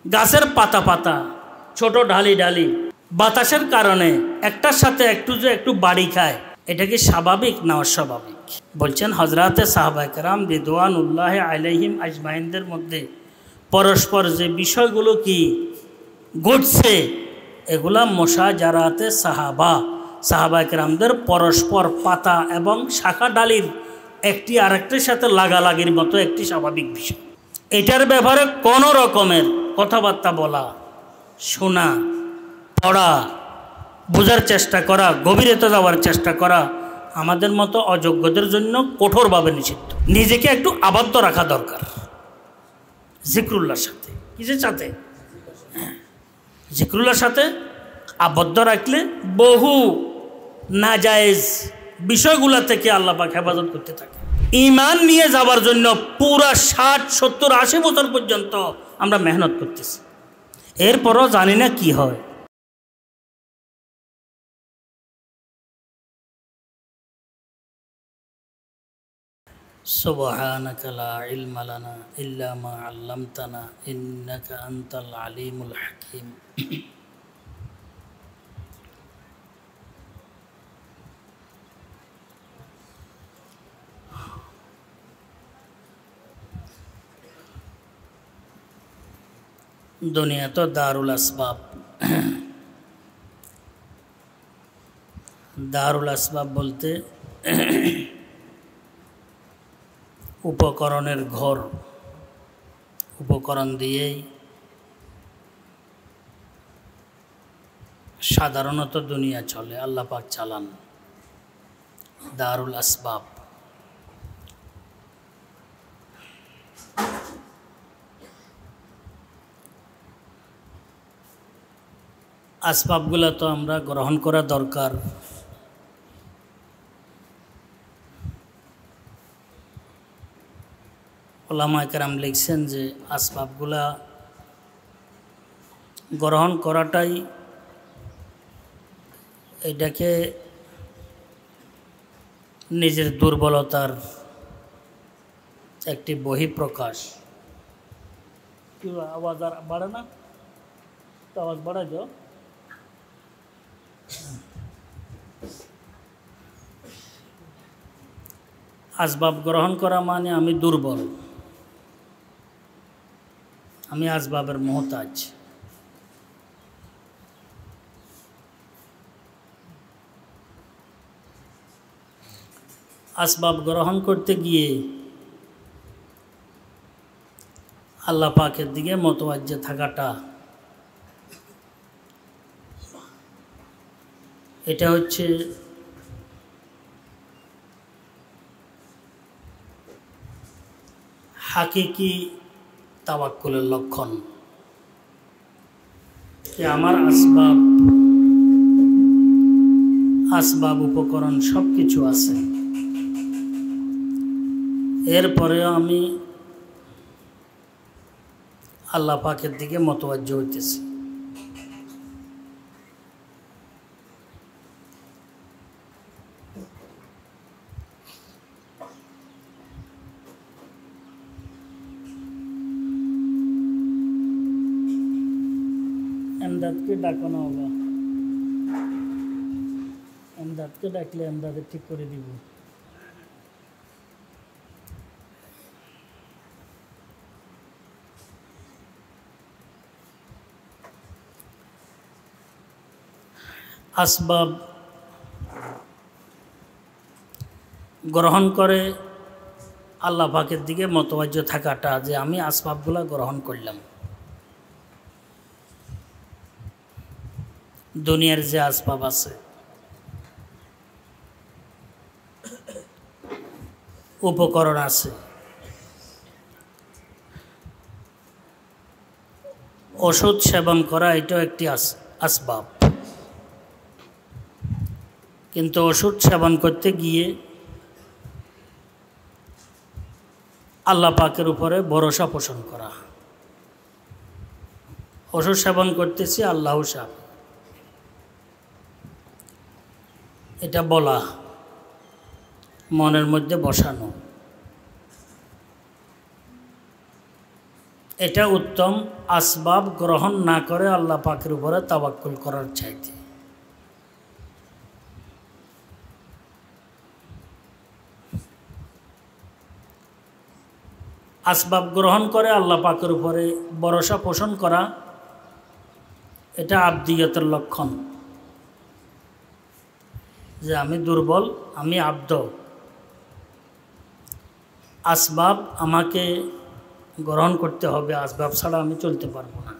গাছের পাতা পাতা ছোট ঢালি ঢালি বাতাসের কারণে একটার সাথে একটু বাড়ি খায়, এটা কি স্বাভাবিক না অস্বাভাবিক? বলছেন হযরতে সাহাবায়ে কেরাম রিদওয়ানুল্লাহ আলাইহিম আজমাইনদের মধ্যে পরস্পর যে বিষয়গুলো কি ঘটছে এগুলা মুশাজারাতে সাহাবায়ে কেরামদের পরস্পর পাতা এবং শাখা ডালির একটি আরেকটির সাথে লাগালাগির মতো একটি স্বাভাবিক বিষয়। এটার ব্যাপারে কোনো রকমের কথাবার্তা বলা, শোনা, পড়া, বোঝার চেষ্টা করা, গভীরতা যাওয়ার চেষ্টা করা আমাদের মতো অযোগ্যদের জন্য কঠোরভাবে নিষিদ্ধ। নিজেকে একটু আবদ্ধ রাখা দরকার জিক্রুল্লাহর সাথে। কিসের সাথে? জিক্রুল্লাহর সাথে আবদ্ধ রাখলে বহু নাজায়েজ বিষয়গুলো থেকে আল্লাহ পাক হেফাজত করতে থাকে। ঈমান নিয়ে যাওয়ার জন্য পুরা 60, 70, 80 বছর পর্যন্ত আমরা মেহনত করতেছি, এরপরও জানি না কি হয়। সুবহানাকা লা ইলমা লানা ইল্লা মা আল্লামতানা ইন্নাকা আনতাল আলিমুল হাকিম। দুনিয়া তো দারুল আসবাব। দারুল আসবাব বলতে উপকরণের ঘর, উপকরণ দিয়েই সাধারণত দুনিয়া চলে, আল্লাহ পাক চালান। দারুল আসবাব। আসবাবগুলো তো আমরা গ্রহণ করা দরকার। ওলামায়ে কেরাম লিখছেন যে আসবাবগুলা গ্রহণ করাটাই এটাকে নিজের দুর্বলতার একটি বহিঃপ্রকাশ। কি আওয়াজ আর বাড়ে না? তো আওয়াজ বাড়াই যাও। আসবাব গ্রহণ করা মানে আমি দুর্বল, আমি আসবাবের মোহতাজ। আসবাব গ্রহণ করতে গিয়ে আল্লাহ পাকের দিকে মোতওয়াজ্জে থাকাটা, এটা হচ্ছে হাকিকি তাওয়াক্কুলের লক্ষণ। আমার আসবাব উপকরণ সব কিছু আছে, এরপরেও আমি আল্লাহ পাকের দিকে মোতওয়াজ্জে হইতেছি। এমদাদকে ডাকানো হবে, এমদাদকে ডাকলে এমদাদে ঠিক করে দিব। আসবাব গ্রহণ করে আল্লাহ পাকের দিকে মোতওয়াজ্জে থাকাটা, যে আমি আসবাবগুলো গ্রহণ করলাম। দুনিয়ার যে আসবাব আছে, উপকরণ আছে, ওষুধ সেবন করা এটাও একটি আসবাব। কিন্তু ওষুধ সেবন করতে গিয়ে আল্লাহ পাকের উপরে ভরসা পোষণ করা। ওষুধ সেবন করতেছি আল্লাহ সাহেব, এটা বলা, মনের মধ্যে বসানো। এটা উত্তম আসবাব গ্রহণ না করে আল্লাহ পাকের উপরে তাওয়াক্কুল করার চাইতে। আসবাব গ্রহণ করে আল্লাহ পাকের উপরে ভরসা পোষণ করা, এটা আবদিয়তের লক্ষণ, যে আমি দুর্বল, আমি আব্দ, আসবাব আমাকে গ্রহণ করতে হবে, আসবাব ছাড়া আমি চলতে পারবো না।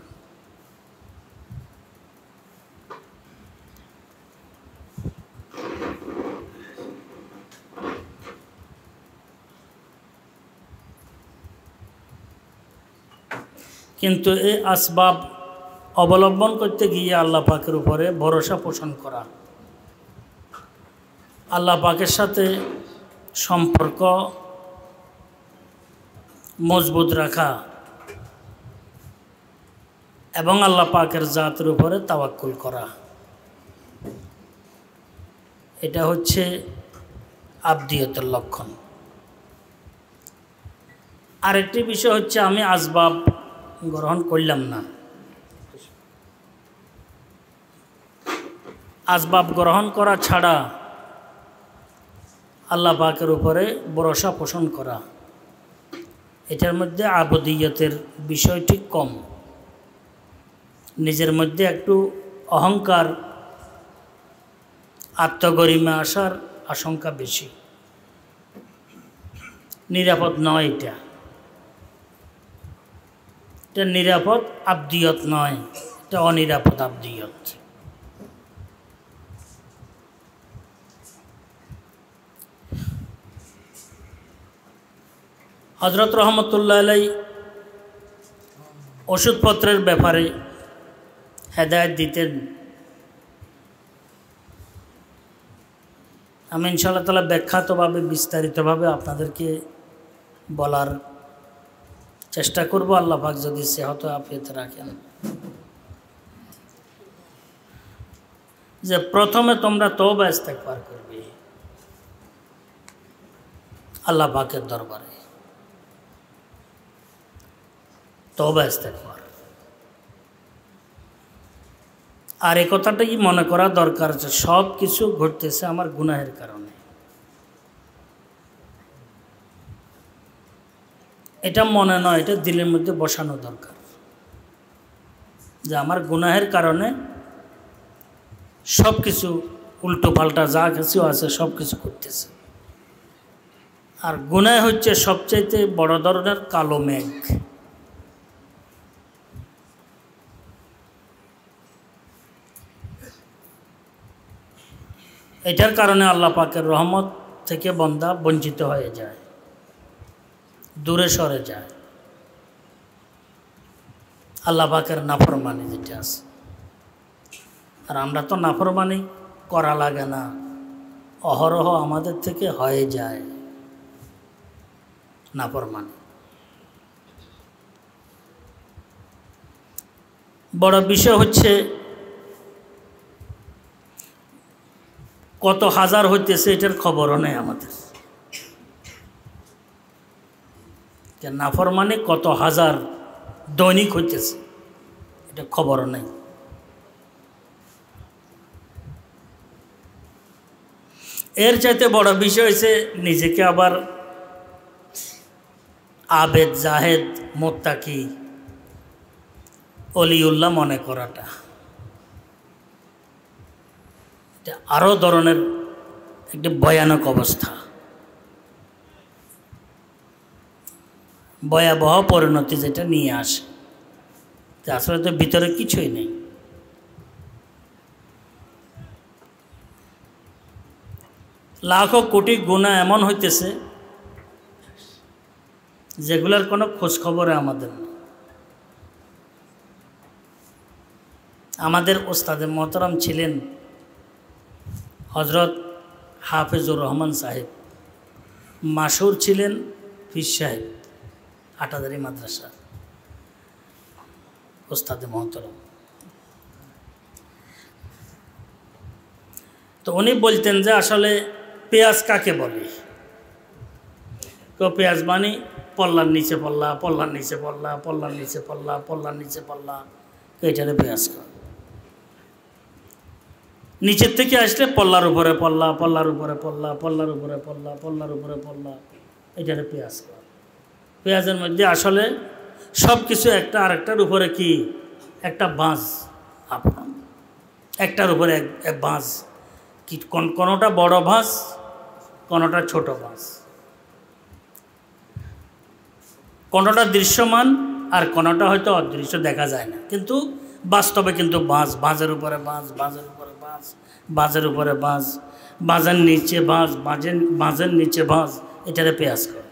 কিন্তু এই আসবাব অবলম্বন করতে গিয়ে আল্লাহ পাকের উপরে ভরসা পোষণ করা, আল্লাহ পাকের সাথে সম্পর্ক মজবুত রাখা এবং আল্লাহ পাকের জাতের উপরে তাওয়াক্কুল করা, এটা হচ্ছে আবদিয়তের লক্ষণ। আরেকটি বিষয় হচ্ছে আমি আসবাব গ্রহণ করলাম না, আসবাব গ্রহণ করা ছাড়া আল্লাহ পাকের উপরে ভরসা পোষণ করা, এটার মধ্যে আবদিয়তের বিষয়টি কম, নিজের মধ্যে একটু অহংকার, আত্মগরিমা আসার আশঙ্কা বেশি। নিরাপদ নয়, এটা নিরাপদ আবদিয়ত নয়, এটা অনিরাপদ আবদিয়ত। হযরত রহমতুল্লাহ আলাইহি ওষুধপত্রের ব্যাপারে হেদায়েত দিতেন। আমি ইনশাআল্লাহ তাআলা ব্যাখ্যাতভাবে বিস্তারিতভাবে আপনাদেরকে বলার চেষ্টা করব, আল্লাহ পাক যদি সেহত আফিয়ত রাখেন। যে প্রথমে তোমরা তওবা ইস্তেগফার করবে আল্লাহ পাকের দরবারে, তওবা ইস্তেগফার। আর এই কথাটাই মনে করা দরকার যে সব কিছু ঘটতেছে আমার গুনাহের কারণে। এটা মনে নয়, এটা দিলের মধ্যে বসানো দরকার যে আমার গুনাহের কারণে সব কিছু উল্টো পাল্টা যা কিছু আছে সব কিছু করতেছে। আর গুনাহ হচ্ছে সবচাইতে বড় ধরনের কালো মেঘ। এটার কারণে আল্লাহ পাকের রহমত থেকে বান্দা বঞ্চিত হয়ে যায়, দূরে সরে যায়। আল্লাহ পাকের নাফরমানি যেটা আছে, আর আমরা তো নাফরমানি করা লাগে না, অহরহ আমাদের থেকে হয়ে যায় নাফরমানি। বড় বিষয় হচ্ছে কত হাজার হইতেছে এটার খবরও নেই আমাদের। নাফরমানি কত হাজার দৈনিক হইতেছে এটা খবরও নেই। এর চাইতে বড় বিষয় হচ্ছে নিজেকে আবার আবেদ, জাহেদ, মুত্তাকি, অলিউল্লাহ মনে করাটা, এটা আরও ধরনের একটি ভয়ানক অবস্থা, ভয়াবহ পরিণতি যেটা নিয়ে আসে। আসলে তো ভিতরে কিছুই নেই। লাখো কোটি গুনাহ এমন হইতেছে যেগুলোর কোনো খোঁজখবরে আমাদের নেই। আমাদের ওস্তাদে মোহতারাম ছিলেন হজরত হাফিজুর রহমান সাহেব, মাশহুর ছিলেন পীর সাহেব, আটাদারি মাদ্রাসা ওস্তাদে মোহতারাম। তো উনি বলতেন যে আসলে পেঁয়াজ কাকে বলে? কেউ পেঁয়াজ বানি পল্লার নিচে পল্লা, পল্লার নিচে পল্লা, পল্লার নিচে পল্লা, পল্লার নিচে পল্লা, এইটারে পেঁয়াজ কর। নিচের থেকে আসলে পল্লার উপরে পল্লা, পল্লার উপরে পল্লা, পল্লার উপরে পল্লা, পল্লার উপরে পল্লা, এটারে পেঁয়াজ কর। পেঁয়াজের মধ্যে আসলে সব কিছু একটা আরেকটার উপরে কি একটা বাঁশ আপনার, একটার উপরে এক বাঁশ, কি কোনোটা বড় বাঁশ, কোনোটা ছোট বাঁশ, কোনোটা দৃশ্যমান আর কোনোটা হয়তো অদৃশ্য, দেখা যায় না, কিন্তু বাস্তবে কিন্তু বাঁশ, বাঁশের উপরে বাঁশ, বাঁশের উপরে বাঁশ, বাঁশের উপরে বাঁশ, বাঁশের নিচে বাঁশ, বাঁশের নিচে বাঁশ, এটারে পেঁয়াজ করে।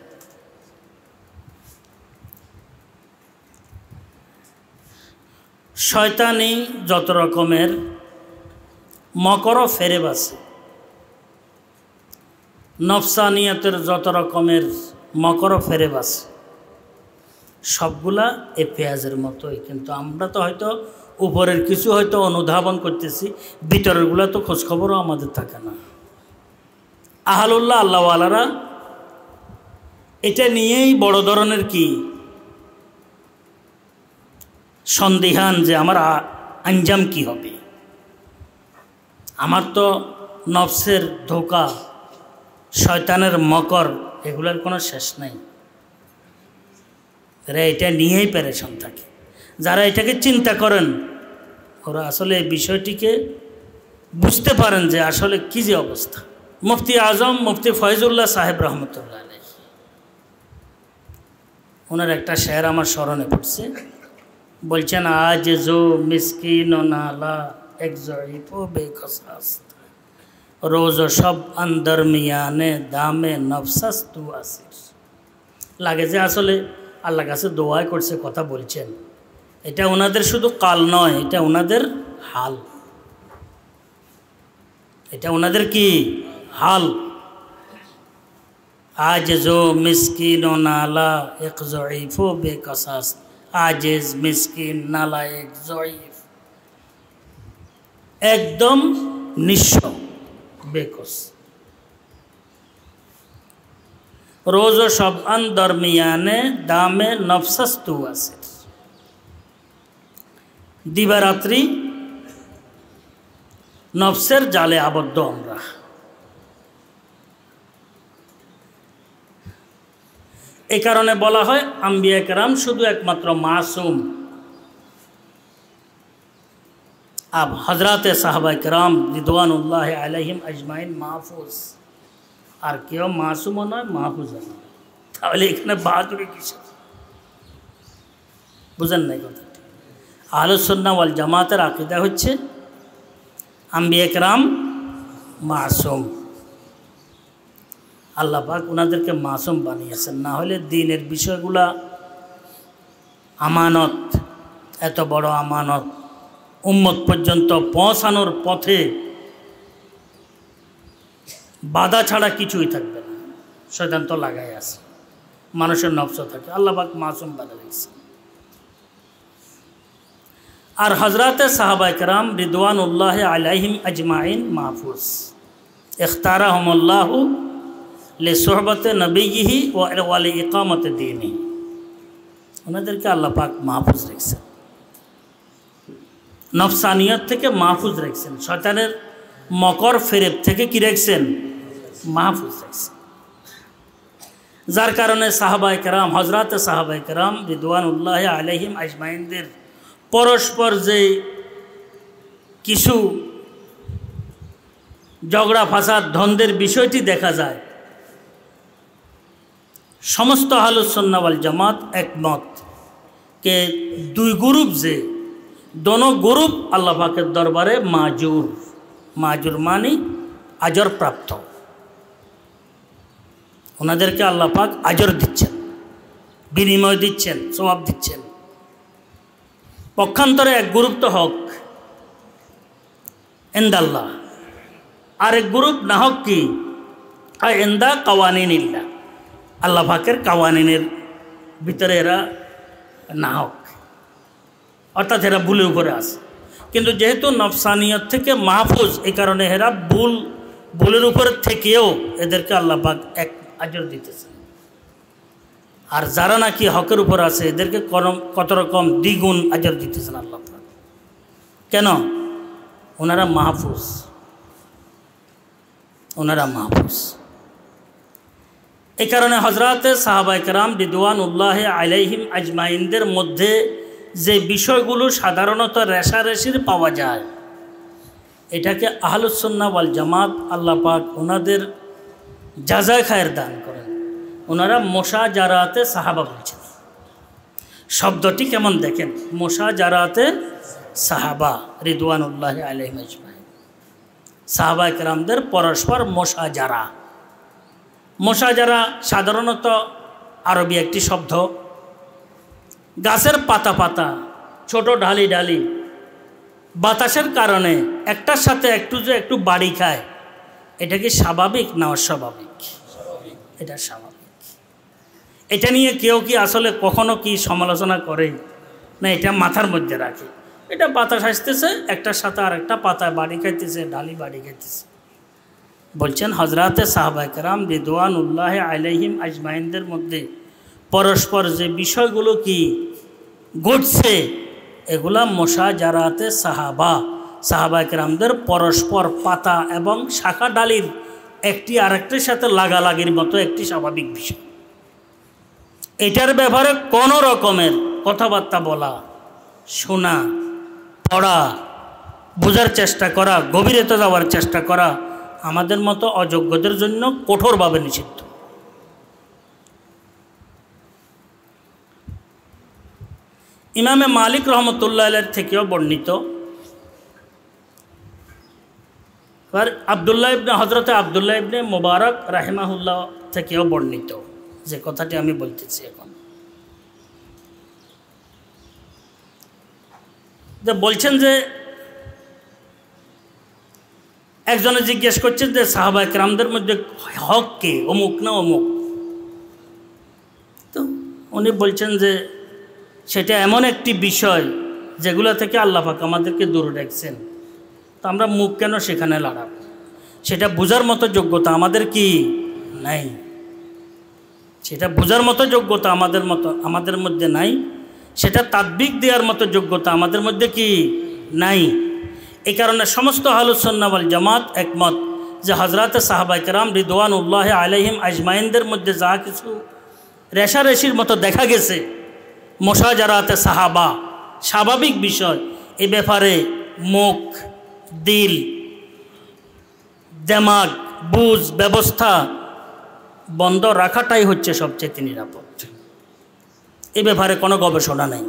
শয়তানি যত রকমের মকর ফেরেব আছে, নফসানিয়তের যত রকমের মকর ফেরেব আছে, সবগুলা এ পেঁয়াজের মতোই। কিন্তু আমরা তো হয়তো উপরের কিছু হয়তো অনুধাবন করতেছি, ভিতরেরগুলো তো খোঁজখবরও আমাদের থাকে না। আহলুল্লাহ আল্লাহওয়ালারা এটা নিয়েই বড় ধরনের কি সন্দিহান, যে আমার আঞ্জাম কি হবে, আমার তো নফসের ধোঁকা, শয়তানের মকর, এগুলোর কোনো শেষ নাই। এরা এটা নিয়েই পেরেশান থাকে। যারা এটাকে চিন্তা করেন ওরা আসলে এই বিষয়টিকে বুঝতে পারেন যে আসলে কী যে অবস্থা। মুফতি আজম মুফতি ফয়জুল্লাহ সাহেব রহমতুল্লাহ আলাইহি, ওনার একটা শের আমার স্মরণে পড়ছে। বলছেন, আজ জো মিসকিন ও নালা এক জয়ীফ ও বেকসাস, রোজ সব আন্দর মিয়ানে দামে নফসাস তু আসির। লাগে যে আসলে আল্লাহ কাছে দোয়া করছে, কথা বলছেন, এটা ওনাদের শুধু কাল নয়, এটা ওনাদের হাল, এটা ওনাদের কি হাল। আজ জো মিসকিন ও নালা এক জয়ীফ ও বেকসাস, আজেজ মিসকিন নালা এক জয়ীফ, একদম নিঃস্ব বেকস, রোজ সব আন দরমিয়ানে দামে নফসাস্তু আছে। দিবারাত্রি নফসের জালে আবদ্ধ আমরা। এই কারণে বলা হয় আম্বিয়া কেরাম শুধু একমাত্র মাসুম, আব হজরত সাহাবায়ে কেরাম রিদওয়ানুল্লাহ আলাইহিম আজমাইন মাহফুজ, আর কেউ মাসুমও নয় মাহফুজ নয়। তাহলে এখানে বাহাদুরি কিসের? বুঝেন নাই কথা। আহলুস সুন্নাহ ওয়াল জামাতের আকীদা হচ্ছে আম্বিয়া কেরাম মাসুম, আল্লাহ পাক ওনাদেরকে মাসুম বানিয়েছেন। না হলে দ্বীনের বিষয়গুলা, আমানত, এত বড় আমানত উম্মত পর্যন্ত পৌঁছানোর পথে বাধা ছাড়া কিছুই থাকবে না। শয়তান তো লাগাই আছে, মানুষের নফস থাকে, আল্লাহ পাক মাসুম বানিয়েছেন। আর হজরতে সাহাবায়ে কেরাম রিদওয়ানুল্লাহ আলাইহিম আজমাইন মাহফুজ, ইখতারাহুমুল্লাহু লিসুহবতে নবিয়িহি ওয়া লিইকামতি দীনিহি, ওনাদেরকে আল্লাহ পাক মাহফুজ রেখেছেন, নফসানিয়ত থেকে মাহফুজ রেখেছেন, শয়তানের মকর ফেরেব থেকে কি রেখেছেন? মাহফুজ রেখেছেন। যার কারণে সাহাবায়ে কেরাম, হজরতে সাহাবায়ে কেরাম রিদওয়ানুল্লাহ আলাইহিম আজমাইনদের পরস্পর যে কিছু ঝগড়া ফাসাদ দ্বন্দ্বের বিষয়টি দেখা যায়, সমস্ত আহলুস সুন্নাহ ওয়াল জামাত একমত কে দুই গ্রুপ, যে দোনো গ্রুপ আল্লাহ পাকের দরবারে মাজুর, মাজুর মানি আজর প্রাপ্ত, ওনাদেরকে আল্লাহ পাক আজর দিচ্ছেন, বিনিময় দিচ্ছেন, সওয়াব দিচ্ছেন। পক্ষান্তরে এক গ্রুপ তো হক ইনদাল্লাহ, আরেক গ্রুপ না হক কি ইনদা কাওয়ানিনিল্লাহ, আল্লাহ পাকের কাওয়ানিনের ভিতরে এরা না হক, অর্থাৎ এরা ভুলের উপরে আছে। কিন্তু যেহেতু নফসানিয়ত থেকে মাহফুজ, এই কারণে এরা ভুলের উপরে থেকেও এদেরকে আল্লাহ পাক এক আজর দিতেছেন। আর যারা নাকি হকের উপর আছে এদেরকে কত রকম দ্বিগুণ আজর দিতেছেন আল্লাহ। কেন? ওনারা মাহফুজ, ওনারা মাহফুজ। এই কারণে হযরতে সাহাবায়ে কেরাম রিদওয়ানুল্লাহ আলাইহিম আজমাইনদের মধ্যে যে বিষয়গুলো সাধারণত রেশারেশির পাওয়া যায়, এটাকে আহলুস সুন্নাহ ওয়াল জামাত আল্লাহ পাক ওনাদের জাযায়ে খায়ের দান করেন। ওনারা মুশাজারাতে সাহাবা বলছেন। শব্দটি কেমন দেখেন, মুশাজারাতে সাহাবা রিদওয়ানুল্লাহ আলাইহিম আজমাইন। সাহাবায়ে কেরামদের পরস্পর মুশাজারা। মুশাজারা সাধারণত আরবি একটি শব্দ। গাছের পাতা পাতা, ছোট ঢালি ঢালি, বাতাসের কারণে একটার সাথে একটু বাড়ি খায়, এটা কি স্বাভাবিক না অস্বাভাবিক? এটা স্বাভাবিক। এটা নিয়ে কেউ কি আসলে কখনো কি সমালোচনা করে না? এটা মাথার মধ্যে রাখে, এটা বাতাস আসতেছে, একটার সাথে আর একটা পাতায় বাড়ি খাইতেছে, ঢালি বাড়ি খাইতেছে। বলছেন হযরতে সাহাবায়ে কেরাম রিদওয়ানুল্লাহ আলাইহিম আজমাইনদের মধ্যে পরস্পর যে বিষয়গুলো কি ঘটছে, এগুলা মুশাজারাতে সাহাবা, সাহাবায়ে কেরামদের পরস্পর পাতা এবং শাখা ডালির একটি আরেকটির সাথে লাগালাগির মতো একটি স্বাভাবিক বিষয়। এটার ব্যাপারে কোনো রকমের কথাবার্তা বলা, শোনা, পড়া, বোঝার চেষ্টা করা, গভীরতা যাওয়ার চেষ্টা করা আমাদের মতো অযোগ্যদের জন্য কঠোরভাবে নিষিদ্ধ। ইমামে মালিক রহমতুল্লাহ আলাইহির থেকেও বর্ণিত, আর হযরতে আব্দুল্লাহ ইবনে মুবারক রাহিমাহুল্লাহ থেকেও বর্ণিত যে কথাটি আমি বলতেছি এখন, যে বলছেন যে একজনে জিজ্ঞেস করছেন যে সাহাবায়ে কেরামদের মধ্যে হক কে, অমুক না অমুক? তো উনি বলছেন যে সেটা এমন একটি বিষয় যেগুলো থেকে আল্লাহ পাক আমাদেরকে দূরে রাখছেন, তো আমরা মুখ কেন সেখানে লাগাবো? সেটা বোঝার মতো যোগ্যতা আমাদের কি নাই, সেটা বোঝার মতো যোগ্যতা আমাদের মধ্যে নাই, সেটা তাদবিক দেওয়ার মতো যোগ্যতা আমাদের মধ্যে কি নাই। এই কারণে সমস্ত আহলুস সুন্নাহ ওয়াল জামাত একমত যে হযরতে সাহাবায়ে কেরাম রিদওয়ানুল্লাহ আলাইহিম আজমাইনদের মধ্যে যা কিছু রেশারেশির মতো দেখা গেছে, মুশাজারাতে সাহাবা স্বাভাবিক বিষয়। এ ব্যাপারে মুখ, দিল, দিমাগ, বুঝ, ব্যবস্থা বন্ধ রাখাটাই হচ্ছে সবচেয়ে নিরাপদ। এ ব্যাপারে কোনো গবেষণা নাই,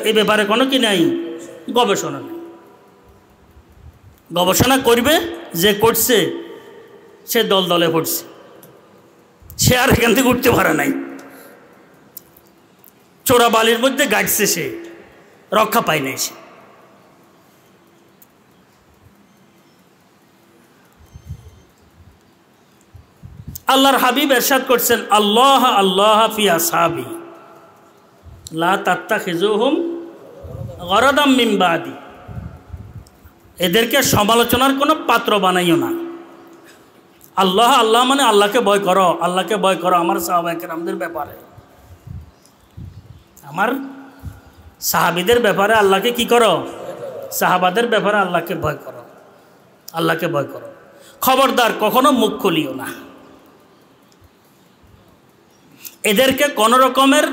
এ ব্যাপারে কোনো কি নাই, গবেষণা নেই। গবেষণা করবে যে করছে সে দল দলে পড়ছে, সে আর এখান থেকে উঠতে পারে নাই, চোরা বালির মধ্যে গাড়ছে, সে রক্ষা পায় নাই। সে আল্লাহর হাবিব ইরশাদ করছেন, আল্লাহ আল্লাহ ফি আসহাবি লা তাত্তাখিজুহুম গরাদাম মিন বাদি। এদেরকে সমালোচনার কোনো পাত্র বানাইও না। আল্লাহ আল্লাহ মানে আল্লাহকে ভয় করো, আল্লাহকে ভয় করো আমার সাহাবায়ে কেরামদের ব্যাপারে, আমার সাহাবীদের ব্যাপারে আল্লাহকে কি করো, সাহাবাদের ব্যাপারে আল্লাহকে ভয় করো, আল্লাহকে ভয় করো। খবরদার কখনো মুখ খুলিও না, এদেরকে কোনো রকমের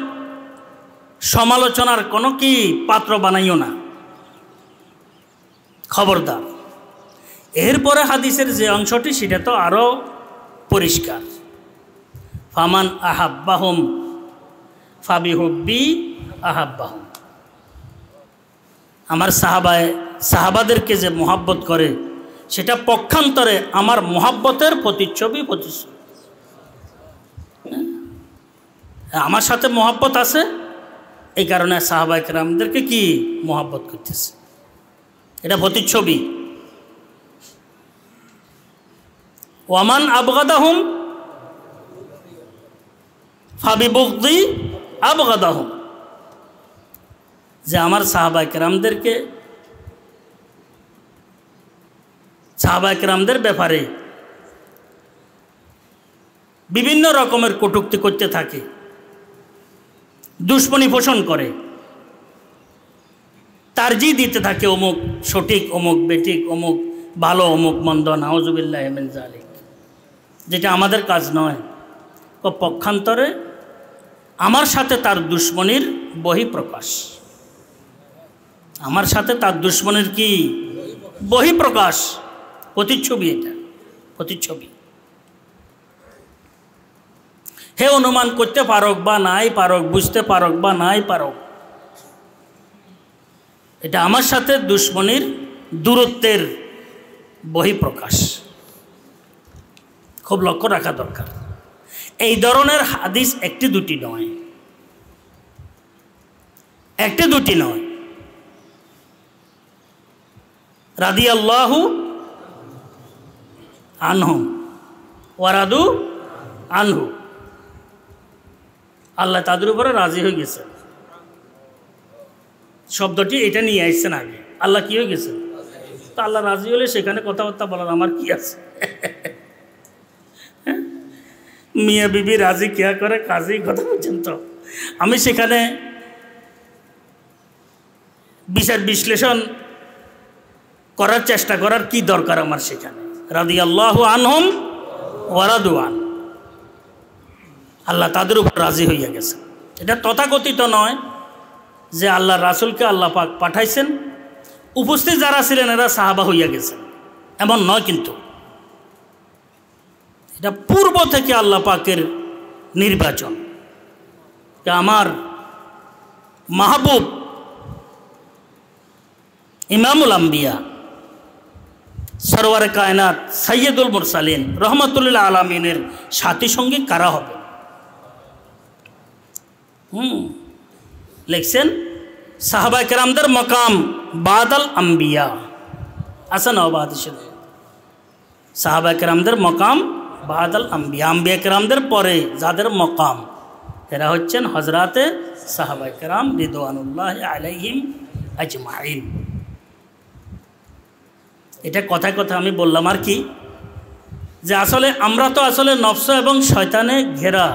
সমালোচনার কোনো কি পাত্র বানাইও না, খবরদার। এরপরে হাদিসের যে অংশটি সেটা তো আরও পরিষ্কার, ফামান আহাব্বাহুম ফাবিহুব্বি আহাব্বাহুম। আমার সাহাবাদেরকে যে মোহাব্বত করে সেটা পক্ষান্তরে আমার মোহাব্বতের প্রতিচ্ছবি। আমার সাথে মোহাব্বত আছে, এই কারণে সাহাবায়ে কেরামদেরকে কি মোহাব্বত করতেছে, এটা প্রতিচ্ছবি। ওয়ামান আবগাদাহুম ফাবিবুগদি আবগাদাহুম, যে আমার সাহাবায়ে কেরামদের ব্যাপারে বিভিন্ন রকমের কটূক্তি করতে থাকে, দুশ্মনী পোষণ করে, তারজি দিতে থাকে অমুক সঠিক, অমুক বেঠিক, অমুক ভালো, অমুক মন্দ, নাউজুবিল্লাহ মিন যালিক, যেটা আমাদের কাজ নয়। পক্ষান্তরে আমার সাথে তার দুশ্মনীর বহিঃপ্রকাশ, আমার সাথে তার দুশ্মনীর কি বহিঃপ্রকাশ, প্রতিচ্ছবি, এটা প্রতিচ্ছবি। হে অনুমান করতে পারক বা নাই পারক, বুঝতে পারক বা নাই পারক, এটা আমার সাথে দুশ্মনীর দূরত্বের বহিঃপ্রকাশ। খুব লক্ষ্য রাখা দরকার। এই ধরনের হাদিস একটি দুটি নয়, একটি দুটি নয়। রাদিয়াল্লাহু আনহুম ওয়া রাদু আনহু, আল্লাহ তাদের উপরে রাজি হয়ে গেছে। শব্দটি এটা নিয়ে আসছেন আগে, আল্লাহ কি হয়ে গেছে, তো আল্লাহ রাজি হলে সেখানে কথাবার্তা বলার আমার কি আছে? মিয়া বিবি রাজি কেয়া করে কাজী কথা বলছেন, তো আমি সেখানে বিচার বিশ্লেষণ করার চেষ্টা করার কি দরকার আমার সেখানে? রাদিয়াল্লাহু আনহুম ওয়া রাদু আন, আল্লাহ তাদের উপর রাজি হইয়া গেছে। এটা তথাকথিত নয় যে আল্লাহ রাসূলকে আল্লাহ পাক পাঠাইছেন, উপস্থিত যারা ছিলেন এরা সাহাবা হইয়া গেছেন, এমন নয়। কিন্তু এটা পূর্ব থেকে আল্লাহ পাকের নির্বাচন। আমার মাহবুব ইমামুল আম্বিয়া সরওয়ারে কায়নাত সাইয়্যিদুল মুরসালিন রহমাতুল্লিল আলামিনের সাথী সঙ্গী কারা হবে? লিখছেন সাহাবায়ে কেরামদের মকাম বাদাল আম্বিয়া, আছে না বাদ? সাহাবায়ে কেরামদের মকাম বাদাল আম্বিয়া, আম্বিয়া কেরামদের পরে যাদের মকাম এরা হচ্ছেন হজরাতে সাহাবায়ে কেরাম রিদওয়ানুল্লাহি আলাইহিম আজমাইন। এটা কথায় কথা আমি বললাম আর কি, যে আসলে আমরা তো আসলে নফস এবং শয়তানে ঘেরা,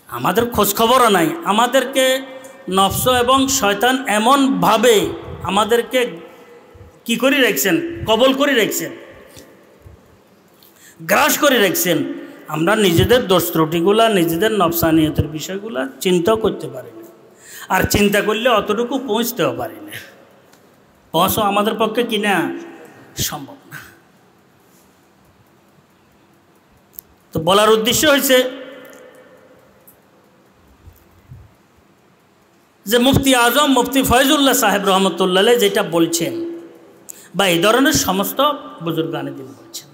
আমাদের খোঁজখবরও নাই। আমাদেরকে নফস এবং শয়তান এমনভাবে আমাদেরকে কি করে রাখছেন, কবল করে রাখছেন, গ্রাস করে রাখছেন, আমরা নিজেদের দোষ ত্রুটিগুলা, নিজেদের নফসানিয়তের বিষয়গুলা চিন্তাও করতে পারি না, আর চিন্তা করলে অতটুকু পৌঁছতেও পারি না। পৌঁছও আমাদের পক্ষে কিনা সম্ভব না। তো বলার উদ্দেশ্য হয়েছে যে মুফতি আজম মুফতি ফয়জুল্লাহ সাহেব রহমতুল্লাহ যেটা বলছেন, বা এই ধরনের সমস্ত বুজুর্গানে দিন বলছেন,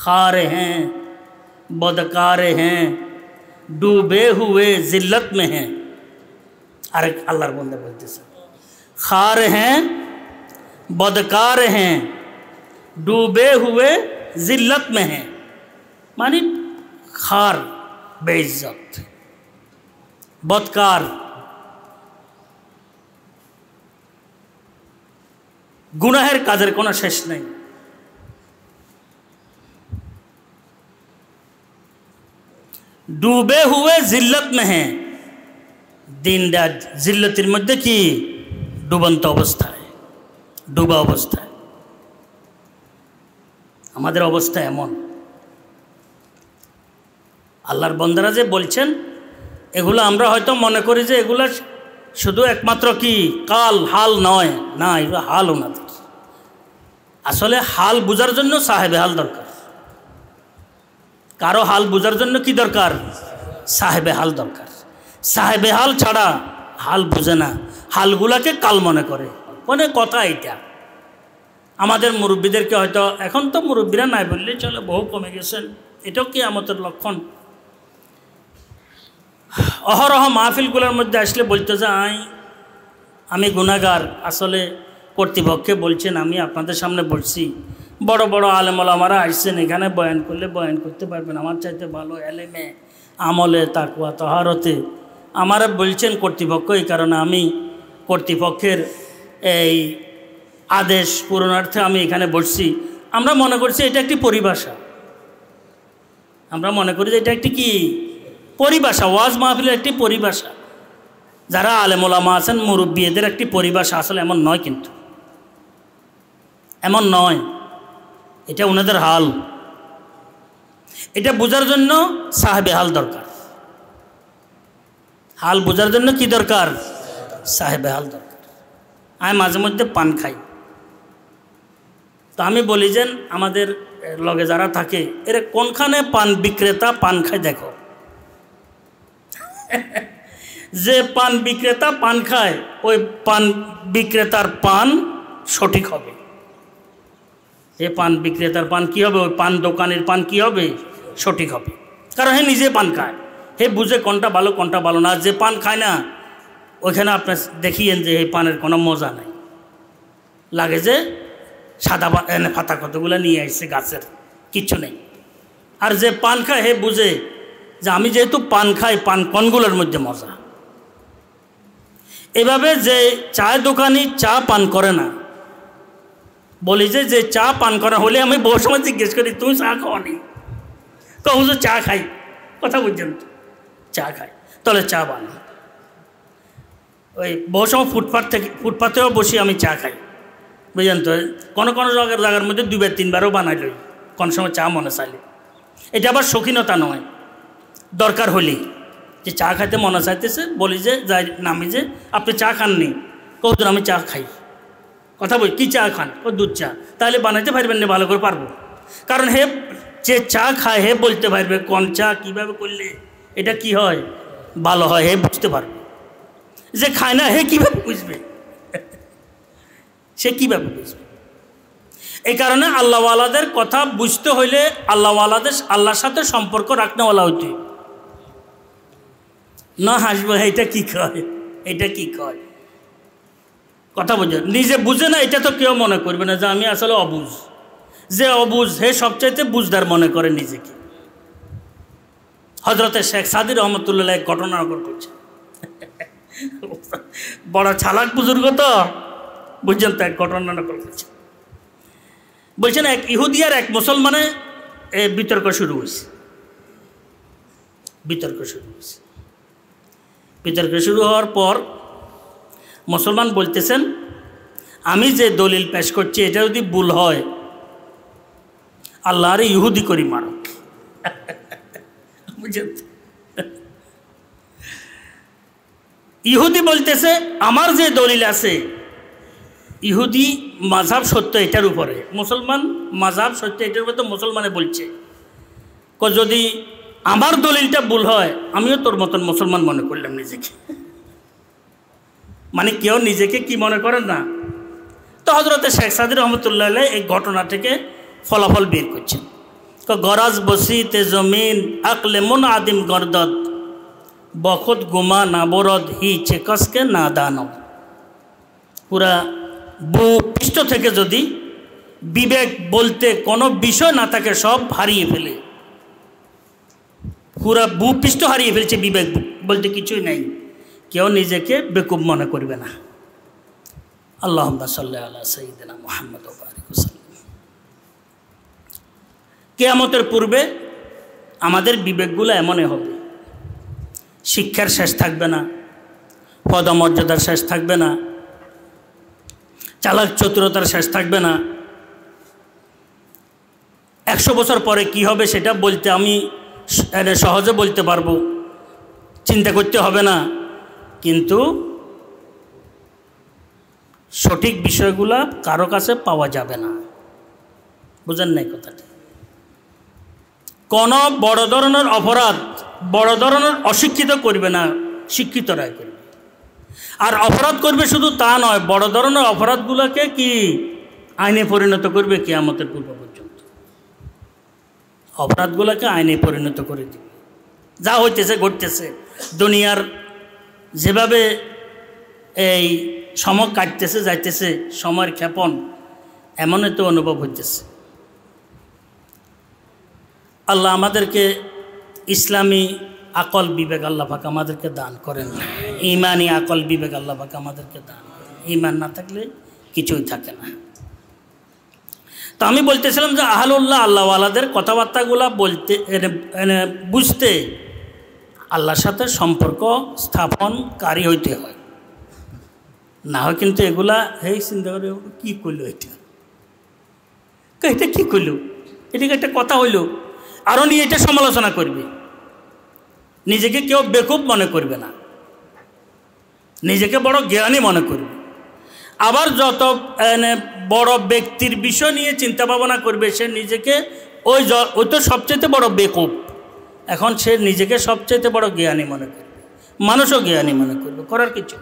খারে হ্যাঁ বদকারে হ্যাঁ ডুবে হুয়ে জিল্লত মে হ্যাঁ। আরেক আল্লাহর বন্দা বলতেছে খার হ্যাঁ বদকার হ্যাঁ ডুবে হুয়ে জিল্লত মে হ্যাঁ, মানে খার বেইজ্জত, বদকার গুনাহের কাজের কোনো শেষ নেই। ডুবে হুয়ে জিল্লত মে হ্যাঁ, দিন রাত জিল্লতির মধ্যে কি ডুবন্ত অবস্থায়, ডুবা অবস্থায় আমাদের অবস্থা এমন। আল্লাহর বান্দারা যে বলছেন এগুলো আমরা হয়তো মনে করি যে এগুলা শুধু একমাত্র কি কাল হাল নয়, না এগুলো হাল ওনাদের। আসলে হাল বোঝার জন্য সাহেবে হাল দরকার। কারো হাল বোঝার জন্য কি দরকার? সাহেবে হাল দরকার। সাহেবে হাল ছাড়া হাল বোঝে না, হালগুলাকে কাল মনে করে। মানে কথা এটা আমাদের মুরব্বীদেরকে হয়তো, এখন তো মুরব্বীরা নাই বললেই চলে, বহু কমে গেছেন, এটাও কিয়ামতের লক্ষণ। অহরহ মাহফিলগুলোর মধ্যে আসলে বলতে যাই আমি গুনাহগার, আসলে কর্তৃপক্ষে বলছেন আমি আপনাদের সামনে বলছি, বড় বড় আলেম ওলামারা আসছেন, এখানে বয়ান করলে বয়ান করতে পারবেন, আমার চাইতে ভালো এলেমে আমলে তাকওয়া তাহারতে আমারা বলছেন কর্তৃপক্ষ, এই কারণে আমি কর্তৃপক্ষের এই আদেশ পূরণার্থে আমি এখানে বসছি। আমরা মনে করছি এটা একটি পরিভাষা, আমরা মনে করি যে এটা একটি কি পরিভাষা, ওয়াজ মাহফিলের একটি পরিভাষা, যারা আলেম ওলামা আছেন মুরব্বী এদের একটি পরিভাষা। আসলে এমন নয়, কিন্তু এমন নয়, এটা ওনাদের হাল। এটা বোঝার জন্য সাহেবে হাল দরকার। হাল বোঝার জন্য কি দরকার? সাহেবে হাল দরকার। আমি মাঝে মধ্যে পান খাই, তো আমি বলি যে আমাদের লগে যারা থাকে এরা কোনখানে পান বিক্রেতা পান খায় দেখো। যে পান বিক্রেতা পান খায় ওই পান বিক্রেতার পান সঠিক হবে। এ পান বিক্রেতার পান কি হবে? ওই পান দোকানের পান কি হবে? সঠিক হবে। কারণ হে নিজে পান খায়, হে বুঝে কোনটা ভালো কোনটা ভালো না। যে পান খায় না ওইখানে আপনার দেখিয়েন যে এই পানের কোনো মজা নাই, লাগে যে সাদা পাতা কতগুলো নিয়ে আসছে গাছের, কিচ্ছু নেই। আর যে পান খায় হে বুঝে যে আমি যেহেতু পান খাই, পান কোনগুলোর মধ্যে মজা। এভাবে যে চায়ের দোকানি চা পান করে না, বলি যে চা পান করা হলে আমি বহু সময় জিজ্ঞেস করি তুমি চা খাওয়া নি? হুজুর চা খাই। কথা বুঝছেন তো? চা খাই, তাহলে চা বানা। ওই বহু সময় ফুটপাতেও বসি আমি চা খাই, বুঝলেন তো? কোনো কোনো জায়গার মধ্যে 2-3বারও বানাই লই, কোনো সময় চা মনে চাইলে। এটা আবার শৌখিনতা নয়, দরকার হলে যে চা খাইতে মনে চাইতেছে বলি যে যাই নামি যে আপনি চা খাননি? কৌতুন আমি চা খাই। কথা বলি কি চা খান? দুধ চা। তাহলে বানাইতে পারবেন না? ভালো করে পারবো, কারণ হে যে চা খায় হে বলতে পারবে কোন চা কীভাবে করলে এটা কি হয়, ভালো হয়, হে বুঝতে পারবে। যে খায় না হে কীভাবে বুঝবে? সে কীভাবে বুঝবে? এই কারণে আল্লাহওয়ালাদের কথা বুঝতে হইলে আল্লাহওয়ালাদের আল্লাহর সাথে সম্পর্ক রাখনেওয়ালা হইতে না হাসবো এটা কি কয়, এটা কি কয়। কথা বুঝে নিজে বুঝে না এটা তো কেউ মনে করবে না যে আমি আসলে অবুঝ। যে অবুঝ হে সবচাইতে বুঝদার মনে করে নিজেকে। হজরতে শেখ সাদি রহমতুল্লাহ এক ঘটনা নকল করছে। বড় চালাক বুজুর্গ তো, বুঝছেন তো? এক ঘটনা নকল করছে। বলছেন এক ইহুদি আর এক মুসলমানে বিতর্ক শুরু হয়েছে। বিতর্ক শুরু হওয়ার পর মুসলমান বলতেছেন আমি যে দলিল পেশ করছি এটা যদি ভুল হয় আল্লাহরে ইহুদি করি মারো। বুঝছেন? ইহুদি বলতেছে আমার যে দলিল আছে, ইহুদি মাযহাব সত্য এটার উপরে, মুসলমান মাযহাব সত্য এটার উপরে। তো মুসলমানে বলছে যদি আমার দলিলটা ভুল হয় আমিও তোর মতন মুসলমান মনে করলাম নিজেকে। মানে কেউ নিজেকে কি মনে করেন না। তো হজরতে শেখ সাদি রহমতুল্লাহ এই ঘটনা থেকে ফলাফল বের করছেন। গরাজ বসিতে জমিন আকলে মন আদিম গরদত বখত গুমা না বরদ হি চেকসকে না দানো। পুরা ভূপৃষ্ঠ থেকে যদি বিবেক বলতে কোনো বিষয় না থাকে সব হারিয়ে ফেলে। পুরা ভূপৃষ্ঠ হারিয়ে ফেলছে, বিবেক বলতে কিছুই নাই। কেউ নিজেকে বেকুব মনে করবে না। আল্লাহুম্মা সাল্লি আলা সাইয়্যিদিনা মুহাম্মদ ওয়া বারিক ওয়াসাল্লাম। কিয়ামতের পূর্বে আমাদের বিবেকগুলো এমনই হবে, শিক্ষার শেষ থাকবে না, পদমর্যাদার শেষ থাকবে না, চালাক চতুরতার শেষ থাকবে না। 100 বছর পরে কি হবে সেটা বলতে আমি সহজে বলতে পারবো, চিন্তা করতে হবে না। কিন্তু সঠিক বিষয়গুলা কারো কাছে পাওয়া যাবে না। বুঝেন নাই কথাটি? কোনো বড় ধরনের অপরাধ বড় ধরনের অশিক্ষিত করবে না, শিক্ষিতরাই করবে। আর অপরাধ করবে শুধু তা নয়, বড় ধরনের অপরাধগুলোকে কি আইনে পরিণত করবে কিয়ামতের পূর্ব পর্যন্ত। অপরাধগুলোকে আইনে পরিণত করে দিবে। যা হইতেছে ঘটতেছে দুনিয়ার, যেভাবে এই সময় কাটতেছে যাইতেছে, সময়ের ক্ষেপণ এমনই তো অনুভব হইতেছে। আল্লাহ আমাদেরকে ইসলামী আকল বিবেক আল্লাহ পাক আমাদেরকে দান করেন, ইমানি আকল বিবেক আল্লাহ পাক আমাদেরকে দান করেন। ইমান না থাকলে কিছুই থাকে না। তো আমি বলতেছিলাম যে আহলুল্লাহ আল্লাহওয়ালাদের কথাবার্তাগুলো বলতে বুঝতে আল্লাহর সাথে সম্পর্ক স্থাপনকারী হইতে হয়, না হয় কিন্তু এগুলা এই চিন্তা করে কী করলো, এটা কী করলো, এটাকে একটা কথা হইল, আরও নিয়ে এটা সমালোচনা করবে। নিজেকে কেউ বেকুব মনে করবে না, নিজেকে বড় জ্ঞানী মনে করবে। আবার যত বড় ব্যক্তির বিষয় নিয়ে চিন্তা ভাবনা করবে, সে নিজেকে ওই তো সবচেয়ে বড় বেকুব, এখন সে নিজেকে সবচেয়ে বড় জ্ঞানী মনে করবে, মানুষও জ্ঞানী মনে করবে, করার কিছু।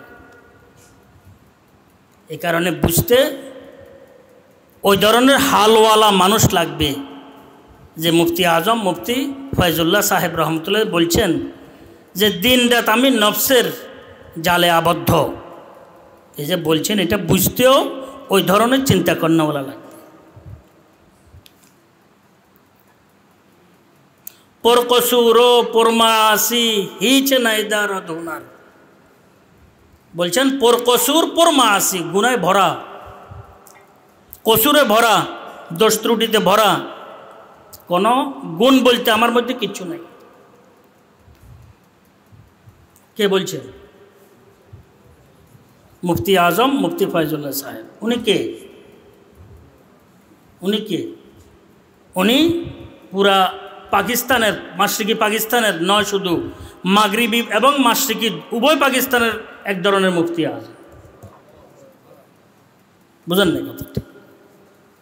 এই কারণে বুঝতে ওই ধরনের হালওয়ালা মানুষ লাগবে। যে মুফতি আজম মুফতি ফয়জুল্লাহ সাহেব রহমতুল্লাহ বলছেন যে দিন রাত আমি নফসের জালে আবদ্ধ, এই যে বলছেন এটা বুঝতেও ওই ধরনের চিন্তা করানোওয়ালা লাগবে। পর কসুর পরমা আসি হিচ নাইদার ধুনার, বলছেন পর কসুর পরমা আসি, গুনায় ভরা, কসুরে ভরা, দোষ ত্রুটিতে ভরা, কোনো গুণ বলতে আমার মধ্যে কিচ্ছু নাই। কে বলছেন? মুফতি আজম মুফতি ফয়জুল্লাহ সাহেব। উনি কে? উনি পুরা পাকিস্তানের, মাশরিকি পাকিস্তানের নয়, শুধু মাগরিবি এবং মাশরিকি উভয় পাকিস্তানের এক ধরনের মুফতি আজম। বুঝেন না কথাটা?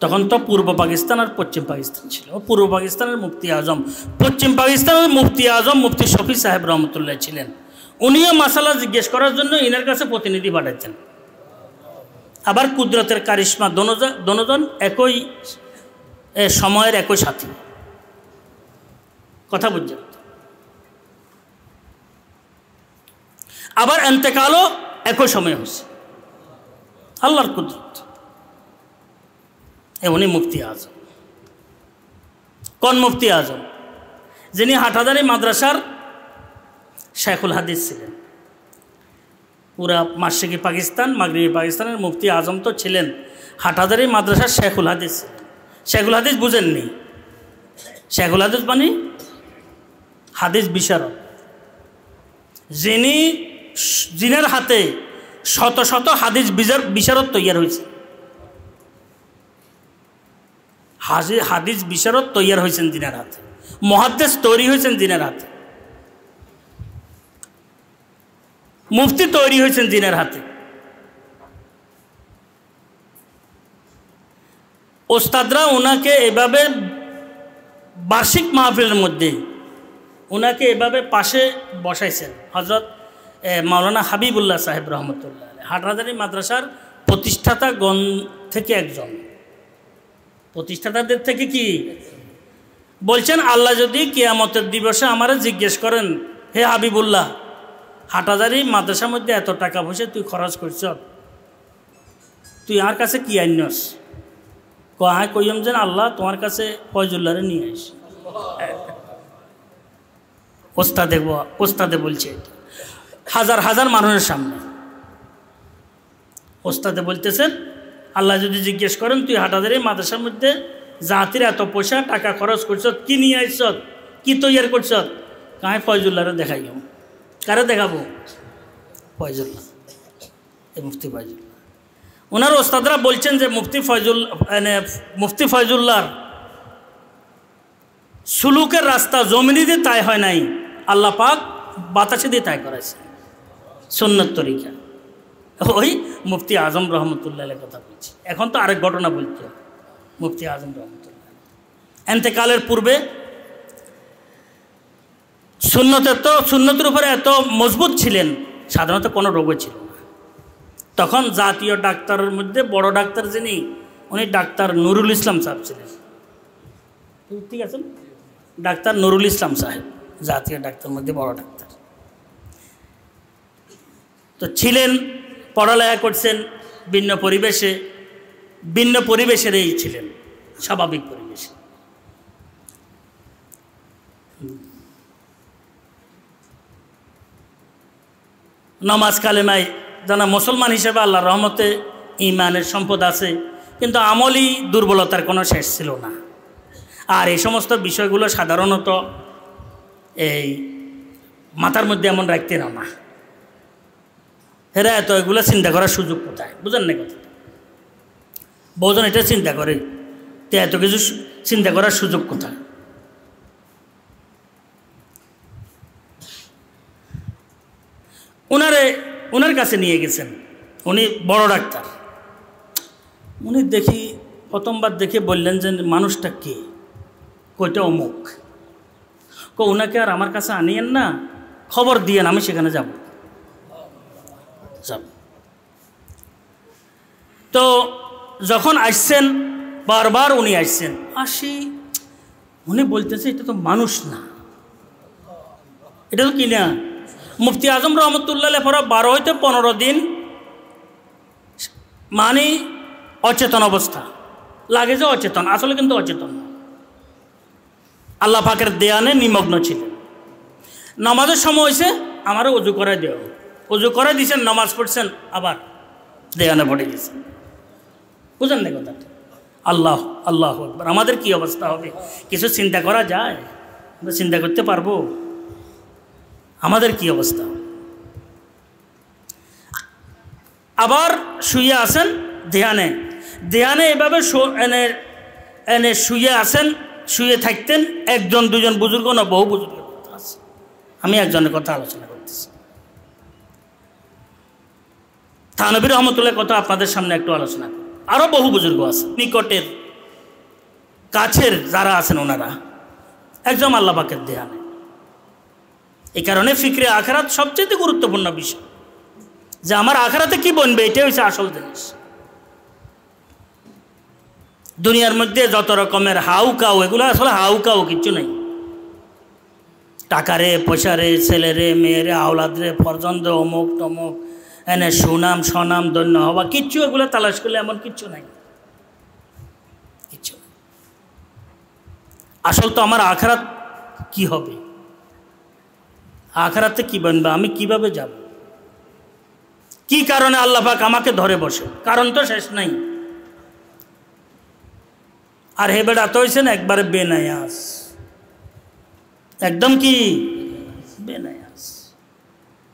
তখন তো পূর্ব পাকিস্তান আর পশ্চিম পাকিস্তান ছিল। পূর্ব পাকিস্তানের মুফতি আজম, পশ্চিম পাকিস্তানের মুফতি আজম মুফতি শফি সাহেব রহমতুল্লাহ ছিলেন। উনিও মাসালা জিজ্ঞেস করার জন্য ইনার কাছে প্রতিনিধি পাঠাচ্ছেন। আবার কুদরতের কারিশমা, দনোজন একই সময়ের একই সাথী, কথা বুঝছেন? আবার এন্তেকালও একই সময় হয়েছে, আল্লাহর কুদরত। উনি মুফতি আজম। কোন মুফতি আজম? যিনি হাটহাজারী মাদ্রাসার শেখুল হাদিস ছিলেন। পুরা মাশরিকি পাকিস্তান মাগরিবি পাকিস্তানের মুফতি আজম তো ছিলেন, হাটহাজারী মাদ্রাসার শেখুল হাদিস ছিলেন। শেখুল হাদিস বুঝেননি? শেখুল হাদিস মানে হাদিস বিশারদ, যিনার হাতে শত শত হাদিস বিশারদ তৈরি হয়েছে। হাদিস বিশারদ তৈরি হয়েছেন যিনার হাতে, মুহাদ্দিস তৈরি হয়েছেন যিনার হাতে, মুফতি তৈরি হয়েছেন যিনার হাতে। ওস্তাদরা ওনাকে এভাবে বার্ষিক মাহফিলের মধ্যে ওনাকে এভাবে পাশে বসাইছেন। হজরত মাওলানা হাবিবুল্লাহ সাহেব রহমতুল্লাহ হাটহাজারী মাদ্রাসার প্রতিষ্ঠাতাগণ থেকে একজন, প্রতিষ্ঠাতাদের থেকে কি বলছেন, আল্লাহ যদি কিয়ামতের দিবসে আমারে জিজ্ঞেস করেন, হে হাবিবুল্লাহ, হাটহাজারী মাদ্রাসার মধ্যে এত টাকা পয়সা তুই খরচ করছ, তুই আর কাছে কি আইনস? কইম যেন আল্লাহ তোমার কাছে ফয়জুল্লাহরে নিয়ে আস। ওস্তাদে বলছে হাজার হাজার মানুষের সামনে, ওস্তাদে বলতেছেন আল্লাহ যদি জিজ্ঞেস করেন তুই হাটহাজারী মাদ্রাসার মধ্যে জাতির এত পয়সা টাকা খরচ করছ, কি নিয়ে আসছ, কি তৈরি করছ? কায় ফয়জুল্লাহরে দেখাইও। কারে দেখাবো? ফয়জুল্লাহ, মুফতি ফয়জুল্লাহ। ওনার ওস্তাদরা বলছেন যে মুফতি ফয়জুল্লাহর সুলুকের রাস্তা জমিনে দিয়ে তাই হয় নাই, আল্লাহ পাক বাতাসে দিয়ে তাই করেছে, সুন্নত তরিকা। ওই মুফতি আজম রহমতুল্লাহ কথা বলছি। এখন তো আরেক ঘটনা বলতে হবে। মুফতি আজম রহমতুল্লাহ এন্তেকালের পূর্বে সুন্নতের উপরে এত মজবুত ছিলেন, সাধারণত কোনো রোগও ছিল না। তখন জাতীয় ডাক্তারের মধ্যে বড় ডাক্তার যিনি, উনি ডাক্তার নুরুল ইসলাম সাহেব ছিলেন। ঠিক আছে, ডাক্তার নুরুল ইসলাম সাহেব জাতীয় ডাক্তার মধ্যে বড় ডাক্তার তো ছিলেন। পড়ালেখা করছেন ভিন্ন পরিবেশেরই ছিলেন, স্বাভাবিক পরিবেশে। নামাজ কালেমায় জানা মুসলমান হিসেবে আল্লাহর রহমতে ইমানের সম্পদ আছে, কিন্তু আমলি দুর্বলতার কোনো শেষ ছিল না। আর এই সমস্ত বিষয়গুলো সাধারণত এই মাথার মধ্যে এমন রাখতেন না। এরা এত এগুলো চিন্তা করার সুযোগ কোথায়? বুঝেন না কথা? বহুজন এটা চিন্তা করে, তো এত কিছু চিন্তা করার সুযোগ কোথায়? ওনার কাছে নিয়ে গেছেন, উনি বড় ডাক্তার। উনি দেখি প্রথমবার দেখে বললেন যে মানুষটা কে? কইটা অমুক। ওনাকে আর আমার কাছে আনিয়েন না, খবর দিয়েন, আমি সেখানে যাব। তো যখন আসছেন, বারবার উনি আসছেন, উনি বলতেছে এটা তো মানুষ না, এটা তো কি না। মুফতি আজম রহমতুল্লাহ পরে 12 হইতে 15 দিন মানে অচেতন অবস্থা লাগে, যে অচেতন, আসলে কিন্তু অচেতন না। আল্লাহ পাকের দেয়ানে নিমগ্ন ছিলেন। নামাজের সময় হয়েছে, আমারও অজু করাই দেওয়া, অজু করে দিয়েছেন, নামাজ পড়ছেন, আবার দেয়ানে পড়ে গেছেন। বুঝেন না কথা? আল্লাহ আল্লাহ আকবার। আমাদের কি অবস্থা হবে? কিছু চিন্তা করা যায়? আমরা চিন্তা করতে পারবো আমাদের কি অবস্থা? আবার শুয়ে আছেন ধ্যানে, ধ্যানে এভাবে এনে শুয়ে আছেন, শুয়ে থাকতেন। একজন দুজন বুজুর্গ না, বহু বুজুর্গ আছে। আমি একজনের কথা আলোচনা করতেছি। থানভী রহমতুল্লাহ কথা আপনাদের সামনে একটু আলোচনা করি। আরও বহু বুজুর্গ আছে, নিকটের কাছের যারা আছেন ওনারা একদম আল্লাহ পাকের ধ্যানে। এই কারণে ফিকরে আখিরাত সবচেয়ে গুরুত্বপূর্ণ বিষয়, যে আমার আখিরাতে কি বনবে, এটাই হচ্ছে আসল জিনিস। দুনিয়ার মধ্যে যত রকমের হাউ কাউ, এগুলো আসলে হাউ কাউ কিচ্ছু নেই। টাকারে, পয়সারে, ছেলেরে, মেয়েরে, আওলাদরে, ফরজন্দ, অমুক তমুক, এনে সুনাম সনাম ধন্য হওয়া, কিচ্ছু এগুলো তালাশ করলে এমন কিচ্ছু নাই, কিচ্ছু নেই। আসল তো আমার আখিরাত কি হবে, আখিরাতে কি বনবে, আমি কিভাবে যাব, কি কারণে আল্লাহ পাক আমাকে ধরে বসে, কারণ তো শেষ নাই। আর হে বেটা তো হয়েছেন একবারে বেনায়াস, একদম কি বেনায়াস।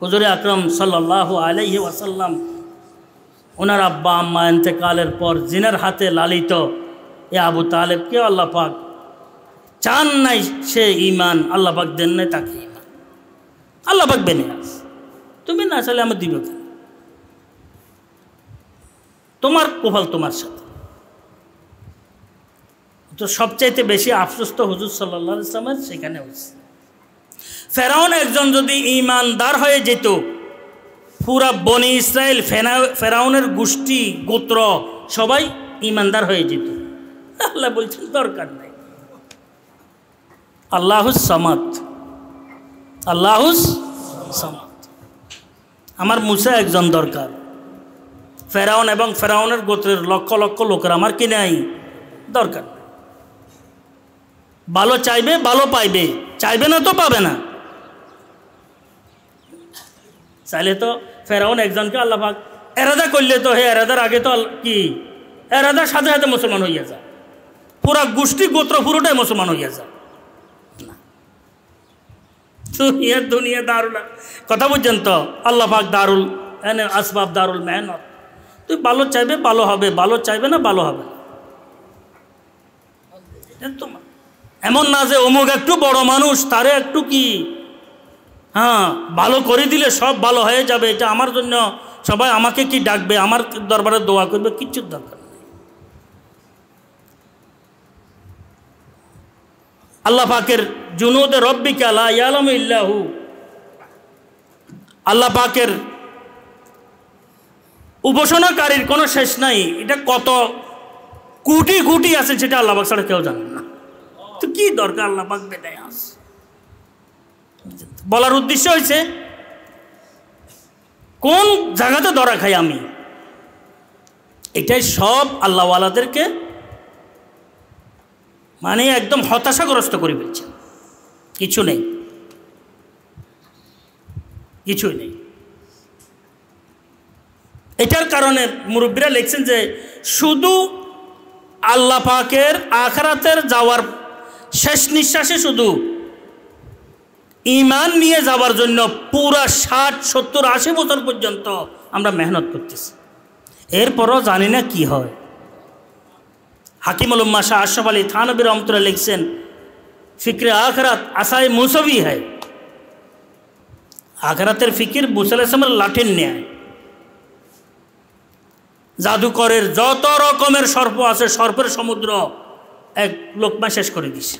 হুজুরে আকরম সাল্লাল্লাহু আলাইহি ওয়াসাল্লাম ওনার আব্বা আম্মা ইন্তেকালের পর জিনের হাতে লালিত এ আবু তালেবকে আল্লাহ পাক চান নাই সে ঈমান, আল্লাহ পাক দেন নাই তাকে ঈমান। আল্লাহ পাক বেনায়াস, তুমি না চাইলে আমি দিব কেন? তোমার কপাল তোমার সাথে। তো সবচাইতে বেশি আফসোস তো হুজুর সাল্লাল্লাহু আলাইহি ওয়াসাল্লামের সেখানে হয়েছে। ফেরাউন একজন যদি ঈমানদার হয়ে যেত, পুরা বনি ইসরায়েল, ফেরাউনের গোষ্ঠী গোত্র সবাই ঈমানদার হয়ে যেত। আল্লাহ বলছেন দরকার নাই। আল্লাহুস সামাদ, আল্লাহুস সামাদ। আমার মুসা একজন দরকার। ফেরাউন এবং ফেরাউনের গোত্রের লক্ষ লক্ষ লোকের আমার কি নাই দরকার। ভালো চাইবে, ভালো পাইবে, চাইবে না তো পাবে না। চাইলে তো ফেরাউন একজনকে আল্লাহ পাক এরাদা করলে তো হে এরাদার আগে তো কি এরাদার সাথে সাথে মুসলমান হইয়া যায়, পুরা গোষ্ঠী গোত্র পুরোটাই মুসলমান হইয়া যায়। দুনিয়া দারুল, কথা বুঝছেন তো? আল্লাহ পাক দারুল এনে আসবাব, দারুল মেহনত। তুই ভালো চাইবে ভালো হবে, ভালো চাইবে না ভালো হবে। এমন না যে অমুক একটু বড় মানুষ, তারে একটু কি হ্যাঁ ভালো করে দিলে সব ভালো হয়ে যাবে, এটা আমার জন্য সবাই আমাকে কি ডাকবে, আমার দরবারে দোয়া করবে, কিচ্ছুর দরকার নেই। আল্লাহ পাকের জুনুদে রব্বিকা লা ইয়ালামু ইল্লাহু, আল্লাহ পাকের উপাসনাকারীর কোনো শেষ নাই। এটা কত কোটি কোটি আছে সেটা আল্লাহ পাক ছাড়া কেউ জানে না। তো কি দরকার আল্লাহ পাক বেনায়াস। বলার উদ্দেশ্য হয়েছে কোন জায়গাতে ধরা খাই আমি, এটাই সব আল্লাহওয়ালাদেরকে মানে একদম হতাশাগ্রস্ত করে ফেলছে। কিছু নেই, কিছুই নেই। এটার কারণে মুরব্বীরা লিখছেন যে শুধু আল্লাহ পাকের আখিরাতের যাওয়ার শেষ নিঃশ্বাসে শুধু ঈমান নিয়ে যাওয়ার জন্য পুরা 60, 70, 80 বছর পর্যন্ত আমরা মেহনত করতেছি, এরপরও জানি না কি হয়। হাকিমুল উম্মাহ শাহ আশরাফ আলী থানভী রহমতুল্লাহ লিখছেন, ফিক্রে আখরাত আসায় মুসবি হয়। আখরাতের ফিকির মুসা আলাইহিস সালামের লাঠির ন্যায়। জাদুকরের যত রকমের সর্প আছে, সর্পের সমুদ্র এক লোকমা শেষ করে দিছে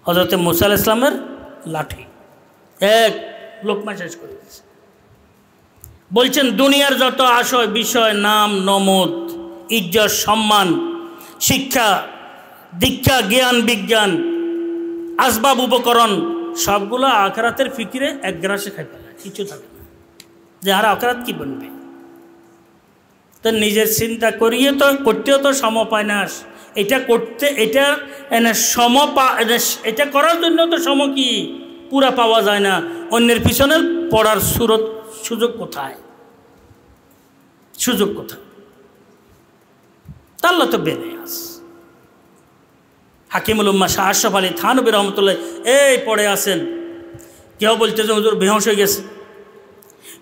হযরত মুসা আলাইহিস সালামের লাঠি, এক লোকমা শেষ করে দিছে। বলছেন দুনিয়ার যত আশয় বিষয়, নাম নমদ, ইজ্জত সম্মান, শিক্ষা দীক্ষা, জ্ঞান বিজ্ঞান, আসবাব উপকরণ সবগুলো আখিরাতের ফিকিরে এক গ্রাসে খাই ফেলে, কিছু থাকে না যে আর আখিরাত কি বলবে। তো নিজের চিন্তা করিয়ে তো করতেও তো সম পায় না, এটা করতে এটা এটা করার জন্য তো সম কি পুরা পাওয়া যায় না। অন্যের পিছনে পড়ার সুযোগ কোথায়, সুযোগ কোথায়? তাল্লা তো বেড়ে আস। হাকিমুল উম্মাহ শাহ আশরাফ আলী থানভী রহমতুল্লাহ এই পড়ে আছেন, কেউ বলতেছেন হুজুর বেহুশ হয়ে গেছে,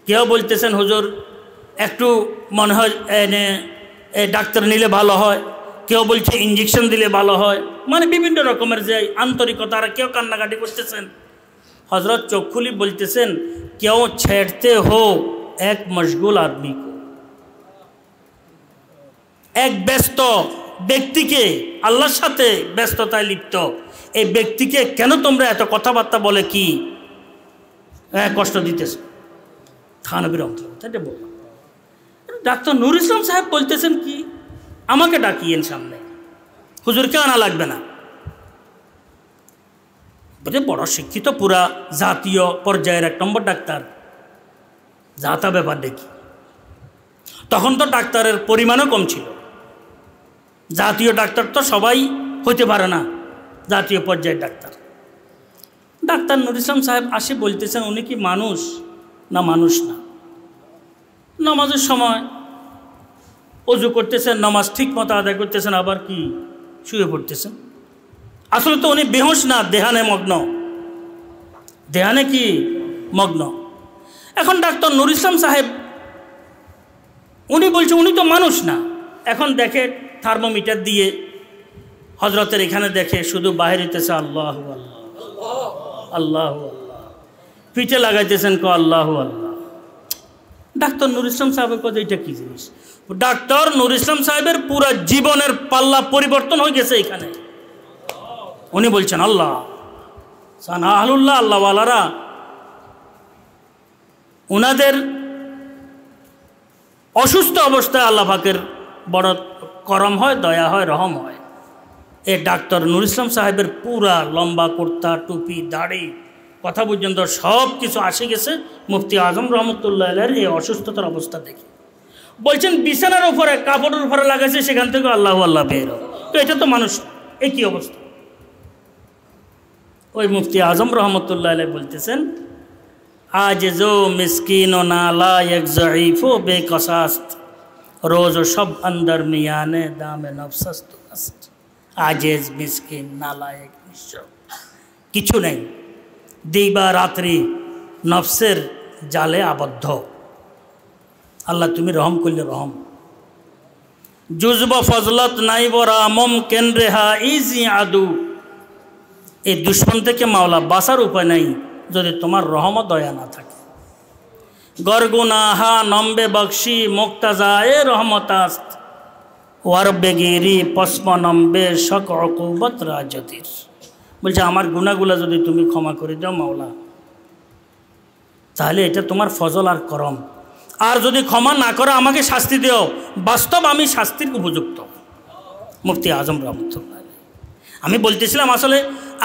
কেউ বলতেছেন হুজুর একটু মনে হয় ডাক্তার নিলে ভালো হয়, কেউ বলছে ইঞ্জেকশন দিলে ভালো হয়, মানে বিভিন্ন রকমের যে আন্তরিকতা, আর কেউ কান্নাকাটি করতেছেন। হজরত চক্ষুলি বলতেছেন, কেউ ছেড়তে হো এক মশগুল আদমি কো, এক ব্যস্ত ব্যক্তিকে, আল্লাহর সাথে ব্যস্ততায় লিপ্ত এই ব্যক্তিকে কেন তোমরা এত কথাবার্তা বলে কি কষ্ট দিতেছ? থানভী রহমতুল্লাহ তাই বললাম। ডাক্তার নুর ইসলাম সাহেব বলতেছেন কি, আমাকে ডাকিয়েন সামনে, হুজুরকে আনা লাগবে না। বড় শিক্ষিত, পুরা জাতীয় পর্যায়ের 1 নম্বর ডাক্তার, যাতা ব্যাপার দেখি। তখন তো ডাক্তারের পরিমাণও কম ছিল, জাতীয় ডাক্তার তো সবাই হইতে পারে না, জাতীয় পর্যায়ের ডাক্তার। ডাক্তার নুর ইসলাম সাহেব আসে বলতেছেন, উনি কি মানুষ না মানুষ না? নামাজের সময় অজু করতেছেন, নামাজ ঠিক মতো আদায় করতেছেন, আবার কি শুয়ে পড়তেছেন। আসলে তো উনি বেহুশ না, দেহানে মগ্ন, দেহানে কি মগ্ন। এখন ডাক্তার নুর ইসলাম সাহেব উনি বলছে উনি তো মানুষ না। এখন দেখে থার্মোমিটার দিয়ে হজরতের এখানে দেখে শুধু বাহির হইতেছে আল্লাহ আল্লাহ আল্লাহ আল্লাহ, পিঠে লাগাইতেছেন ক আল্লাহ আল্লাহ। ডাক্তার নুর ইসলাম সাহেবের কথা এটা কি জিনিস? ডাক্তার নুর ইসলাম সাহেবের পুরা জীবনের পাল্লা পরিবর্তন হয়ে গেছে এখানে। উনি বলছেন আল্লাহ সানা আহলুল্লাহ, আল্লাহওয়ালারা ওনাদের অসুস্থ অবস্থায় আল্লাহ পাকের বড় করম হয়, দয়া হয়, রহম হয়। এ ডাক্তার নুর ইসলাম সাহেবের পুরা লম্বা কুর্তা, টুপি, দাড়ি, কথা পর্যন্ত সব কিছু আসে গেছে মুফতি আজম রহমতুল্লাহ আলাইহির এই অসুস্থতার অবস্থা দেখে। বলছেন বিছানার উপরে, কাপড়ের উপরে লাগাইছে, সেখান থেকে আল্লাহ আল্লাহ বের হয়। তো এটা তো মানুষ, এই কি অবস্থা? ওই মুফতি আজম রহমতুল্লাহ আলাইহি বলতেছেন, আজ জো মিসকিন ও নালা এক জঈফ ও বেকসাস্ত, রোজ সব অন্দর মিয়ানে দামে নফসাস্ত আস্ত। আজেজ মিসকিন নালায়েক, নিঃস্ব, কিছু নেই, দিবা রাত্রি নফসের জালে আবদ্ধ। আল্লাহ তুমি রহম করলে রহম। জুজব ফজলত নাই বরা মুমকিন রেহা ইজি আদু, এই দুশ্মন থেকে মাওলা বাঁচার উপায় নাই যদি তোমার রহম দয়া না থাকে। গরগুনাহা নম্বে বক্সি মুক্তাজা এ রহমতাস্ত, ওয়ার বেগেরি পশ্ম নম্বে শক অকুবত রাজতির। বলছে আমার গুনাহগুলো যদি তুমি ক্ষমা করে দাও মাওলা, তাহলে এটা তোমার ফজল আর করম। আর যদি ক্ষমা না করো আমাকে শাস্তি দিও, বাস্তব আমি শাস্তির উপযুক্ত। মুফতি আজম রহমতুল্লাহ। আমি বলতেছিলাম আসলে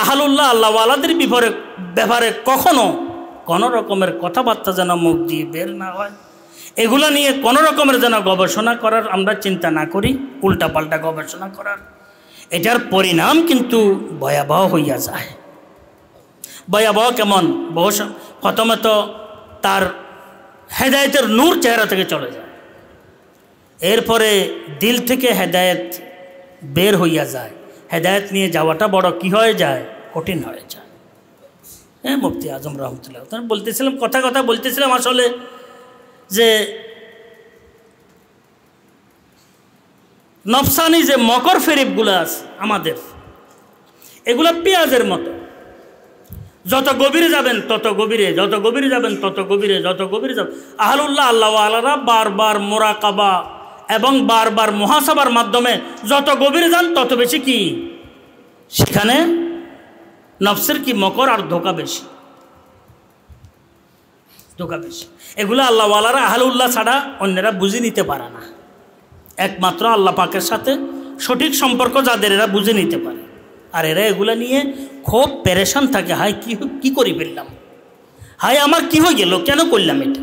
আহলুল্লাহ আল্লাহওয়ালাদের ব্যাপারে কখনো কোনো রকমের কথাবার্তা যেন মুখ দিয়ে বের না হয়, এগুলো নিয়ে কোনো রকমের যেন গবেষণা করার আমরা চিন্তা না করি, উল্টাপাল্টা গবেষণা করার। এটার পরিণাম কিন্তু ভয়াবহ হইয়া যায়। ভয়াবহ কেমন? প্রথমে তো তার হেদায়েতের নূর চেহারা থেকে চলে যায়, এরপরে দিল থেকে হেদায়েত বের হইয়া যায়, হেদায়েত নিয়ে যাওয়াটা বড় কি হয়ে যায়, কঠিন হয়ে যায়। হ্যাঁ, মুফতি আজম রহমতুল্লাহ বলতেছিলাম, কথা বলতেছিলাম আসলে যে নফসানি যে মকর ফেরিবগুলো আছে আমাদের, এগুলো পেঁয়াজের মতো, যত গভীরে যাবেন তত গভীরে, যত গভীরে যাবেন তত গভীরে, যত গভীরে যাবেন। আহলুল্লাহ আল্লাহ আলারা বারবার মোরাকাবা এবং বারবার মুহাসাবার মাধ্যমে যত গভীরে যান তত বেশি কি সেখানে নফসের কি মকর আর ধোকা বেশি, ধোকা বেশি। এগুলো আল্লাহ আলারা আহলুল্লাহ ছাড়া অন্যরা বুঝে নিতে পারে না। একমাত্র আল্লাহ পাকের সাথে সঠিক সম্পর্ক যাদের, এরা বুঝে নিতে পারে। আর এরা এগুলা নিয়ে খুব পেরেশান থাকে, হাই কি করি ফেললাম, হাই আমার কি হয়ে গেল, কেন করলাম এটা।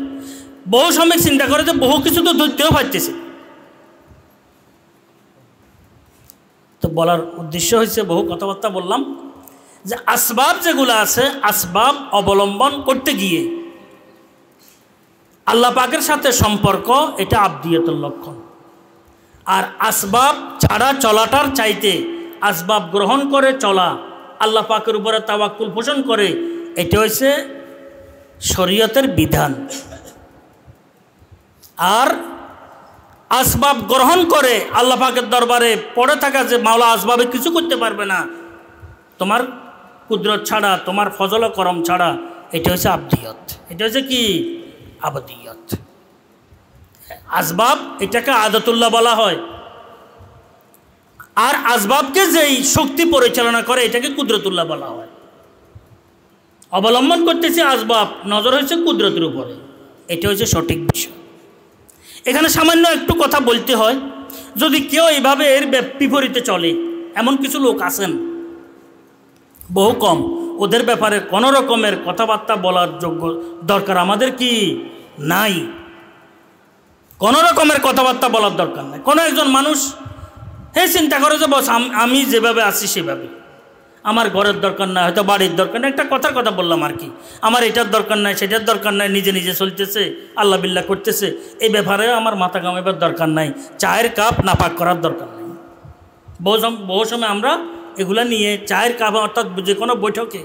বহু সময় চিন্তা করে যে বহু কিছু তো ধরতেও পারতেছে। তো বলার উদ্দেশ্য হয়েছে, বহু কথাবার্তা বললাম যে আসবাব যেগুলো আছে, আসবাব অবলম্বন করতে গিয়ে আল্লাহ পাকের সাথে সম্পর্ক, এটা আবদিয়তের লক্ষণ। আর আসবাব ছাড়া চলাটার চাইতে আসবাব গ্রহণ করে চলা, আল্লাহ পাকের উপরে তাওয়াক্কুল পোষণ করে, এটা হচ্ছে শরীয়তের বিধান। আর আসবাব গ্রহণ করে আল্লাহ পাকের দরবারে পড়ে থাকা যে মাওলা আসবাবে কিছু করতে পারবে না, তোমার কুদরত ছাড়া, তোমার ফজল করম ছাড়া, এটা হচ্ছে আবদিয়ত। এটা হচ্ছে কি আবদিয়ত। আসবাব এটাকে আদতুল্লাহ বলা হয়। আর আসবাবকে যেই শক্তি পরিচালনা করে এটাকে কুদরতুল্লাহ বলা হয়। অবলম্বন করতেছে আসবাব, নজর হয়েছে কুদরতের উপরে, এটা হচ্ছে সঠিক বিষয়। এখানে সামান্য একটু কথা বলতে হয়, যদি কেউ এইভাবে এর বিপরীতে চলে, এমন কিছু লোক আছেন, বহু কম, ওদের ব্যাপারে কোনো রকমের কথাবার্তা বলার যোগ্য দরকার আমাদের কি নাই। কোনো রকমের কথাবার্তা বলার দরকার নাই। কোনো একজন মানুষ চিন্তা করে যে বস আমি যেভাবে আছি সেভাবে, আমার ঘরের দরকার নাই, হয়তো বাড়ির দরকার নাই, একটা কথার কথা বললাম আর কি, আমার এটার দরকার নাই, সেটার দরকার নাই, নিজে নিজে চলতেছে, আল্লাহ বিল্লাহ করতেছে, এই ব্যাপারে আমার মাথা ঘামাইবার দরকার নাই, চায়ের কাপ নাপাক করার দরকার নাই। বহু সময় আমরা এগুলা নিয়ে চায়ের কাপ, অর্থাৎ যে কোনো বৈঠকে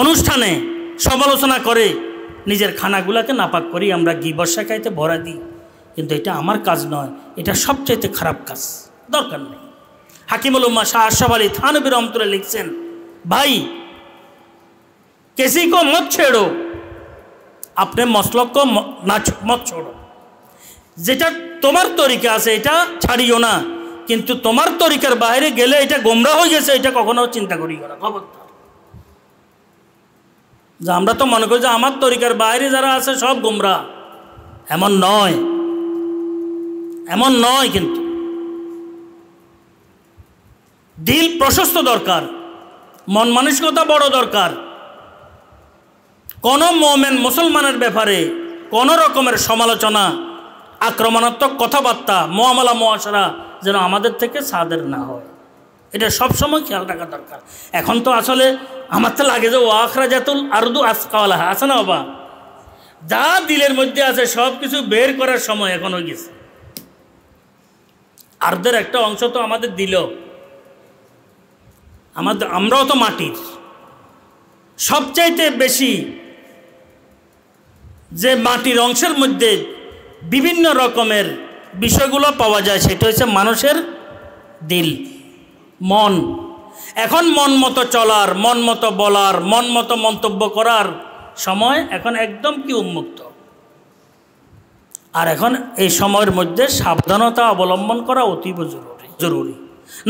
অনুষ্ঠানে সমালোচনা করে নিজের খানাগুলাকে নাপাক করি, আমরা গিবত শেখাইতে ভরা দিই। কিন্তু এটা আমার কাজ নয়, এটা সবচাইতে খারাপ কাজ, দরকার নেই। হাকিমুল উম্মাহ শাহ আশরাফ আলী থানভী রহমতুল্লাহ লিখছেন, ভাই किसी को मत छेड़ो, अपने मसलक को मत छोड़ो। যেটা তোমার তরিকা আছে এটা ছাড়িও না, কিন্তু তোমার তরিকার বাইরে গেলে এটা গোমরাহ হয়ে গেছে, এটা কখনো চিন্তা করিও না, খবরদার। যে আমরা তো মনে করি যে আমার তরিকার বাইরে যারা আছে সব গোমরাহ, এমন নয়, এমন নয়। কিন্তু দিল প্রশস্ত দরকার, মন মানসিকতা বড় দরকার। কোন মুমিন মুসলমানের ব্যাপারে কোন রকমের সমালোচনা, আক্রমণাত্মক কথাবার্তা, মুআমালা মুআশারা যেন আমাদের থেকে সাদের না হয়, এটা সবসময় খেয়াল রাখা দরকার। এখন তো আসলে আমার তো লাগে যে ওয়াখরাজাতুল আরদু আসকালাহা আছে না বাবা, যা দিলের মধ্যে আছে সব কিছু বের করার সময় এখন হয়ে গেছে। আর্দের একটা অংশ তো আমাদের দিল, আমরাও তো মাটির। সবচাইতে বেশি যে মাটির অংশের মধ্যে বিভিন্ন রকমের বিষয়গুলো পাওয়া যায় সেটা হচ্ছে মানুষের দিল, মন। এখন মন মতো চলার, মন মতো বলার, মন মতো মন্তব্য করার সময় এখন একদম কি উন্মুক্ত। আর এখন এই সময়ের মধ্যে সাবধানতা অবলম্বন করা অতীব জরুরি।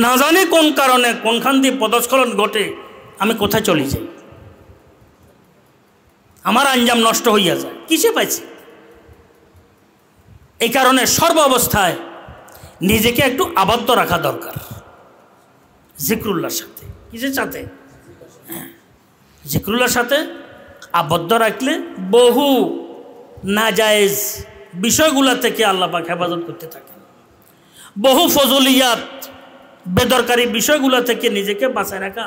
না জানি কোন কারণে কোনখান দিয়ে পদস্খলন ঘটে, আমি কোথায় চলে যাই, আমার আঞ্জাম নষ্ট হইয়া যায়, কিসে পাইছি। এই কারণে সর্ব অবস্থায় নিজেকে একটু আবদ্ধ রাখা দরকার জিক্রুল্লাহর সাথে। কিসের সাথে? জিক্রুল্লাহর সাথে আবদ্ধ রাখলে বহু নাজায়েজ বিষয়গুলা থেকে আল্লাহ পাক হেফাজত করতে থাকেন। বহু ফজলিয়াত, বেদরকারি বিষয়গুলো থেকে নিজেকে বাঁচায় রাখা